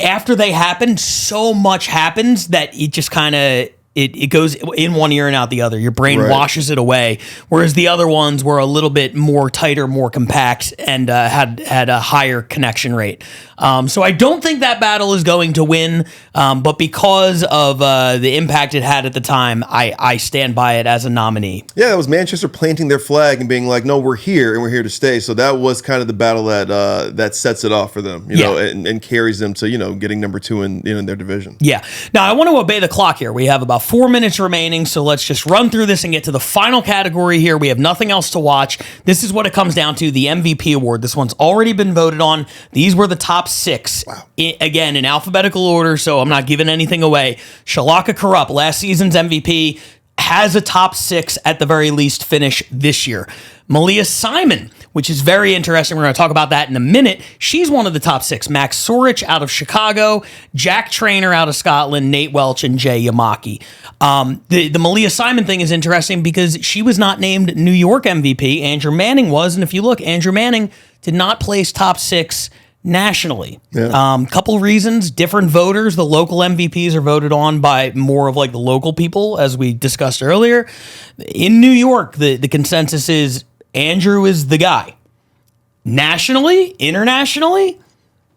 after they happen, so much happens that it just kind of it goes in one ear and out the other. Your brain washes it away. Whereas the other ones were a little bit more tighter, more compact, and had a higher connection rate. So I don't think that battle is going to win. But because of the impact it had at the time, I stand by it as a nominee. Yeah, it was Manchester planting their flag and being like, "No, we're here and we're here to stay." So that was kind of the battle that sets it off for them, and carries them to getting number 2 in their division. Yeah. Now I want to obey the clock here. We have about 4 minutes remaining, so let's just run through this and get to the final category here. We have nothing else to watch. This is what it comes down to, the MVP award. This one's already been voted on. These were the top 6. Wow. Again, in alphabetical order, so I'm not giving anything away. Shalaka Corrupt, last season's MVP, has a top 6 at the very least finish this year. Malia Simon, which is very interesting. We're going to talk about that in a minute. She's one of the top 6. Max Sorich out of Chicago, Jack Trainer out of Scotland, Nate Welch, and Jay Yamaki. The Malia Simon thing is interesting because she was not named New York MVP. Andrew Manning was. And if you look, Andrew Manning did not place top 6 nationally. Couple reasons, different voters. The local MVPs are voted on by more of like the local people, as we discussed earlier. In New York, the consensus is Andrew is the guy. Nationally, internationally,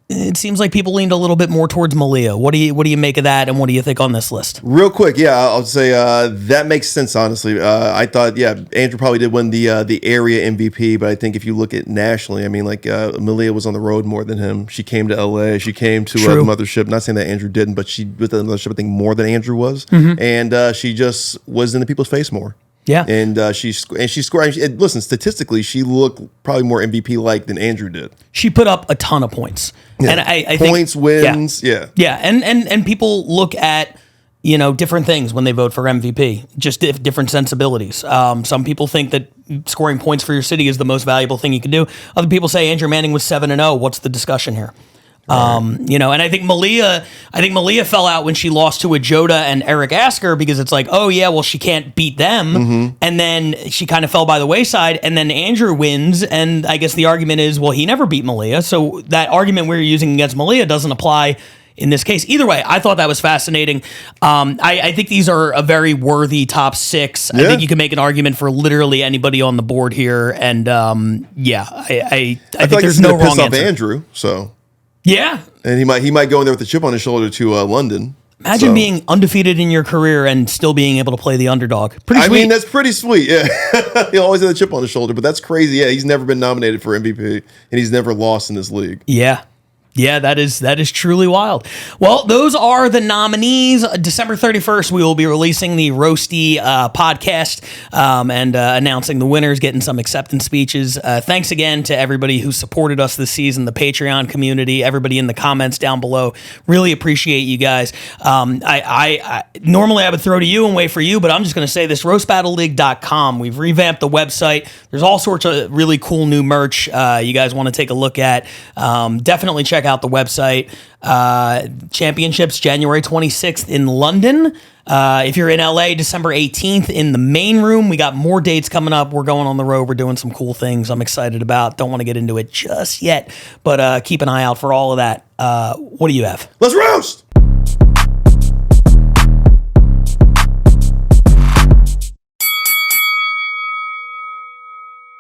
it seems like people leaned a little bit more towards Malia. What do you make of that, and what do you think on this list? Real quick, I'll say that makes sense. Honestly, I thought Andrew probably did win the area MVP, but I think if you look at nationally, I mean, like Malia was on the road more than him. She came to LA. She came to a mothership. Not saying that Andrew didn't, but she with the mothership, I think more than Andrew was, and she just was in the people's face more. Yeah, and she scored. Listen, statistically, she looked probably more MVP-like than Andrew did. She put up a ton of points, and I points, think, wins, and people look at different things when they vote for MVP, just different sensibilities. Some people think that scoring points for your city is the most valuable thing you can do. Other people say Andrew Manning was 7-0. What's the discussion here? And I think Malia fell out when she lost to a Joda and Eric Asker because it's like, oh yeah, well she can't beat them, and then she kind of fell by the wayside, and then Andrew wins, and I guess the argument is, well, he never beat Malia, so that argument we're using against Malia doesn't apply in this case. Either way, I thought that was fascinating. I think these are a very worthy top 6. I think you can make an argument for literally anybody on the board here, and I think like there's no wrong piss off answer. Andrew, so. Yeah, and he might go in there with a chip on his shoulder to London. Imagine being undefeated in your career and still being able to play the underdog. Pretty sweet. I mean, that's pretty sweet. Yeah, he always had a chip on his shoulder, but that's crazy. Yeah, he's never been nominated for MVP, and he's never lost in this league. Yeah, that is truly wild. Well, those are the nominees. December 31st, we will be releasing the Roastie podcast and announcing the winners, getting some acceptance speeches. Thanks again to everybody who supported us this season, the Patreon community, everybody in the comments down below. Really appreciate you guys. I normally I would throw to you and wait for you, but I'm just going to say this, roastbattleleague.com. We've revamped the website. There's all sorts of really cool new merch you guys want to take a look at. Definitely check out the website. Championships January 26th in London. If you're in LA, December 18th in the main room. We got more dates coming up. We're going on the road. We're doing some cool things I'm excited about. Don't want to get into it just yet, but keep an eye out for all of that. What do you have? Let's roast!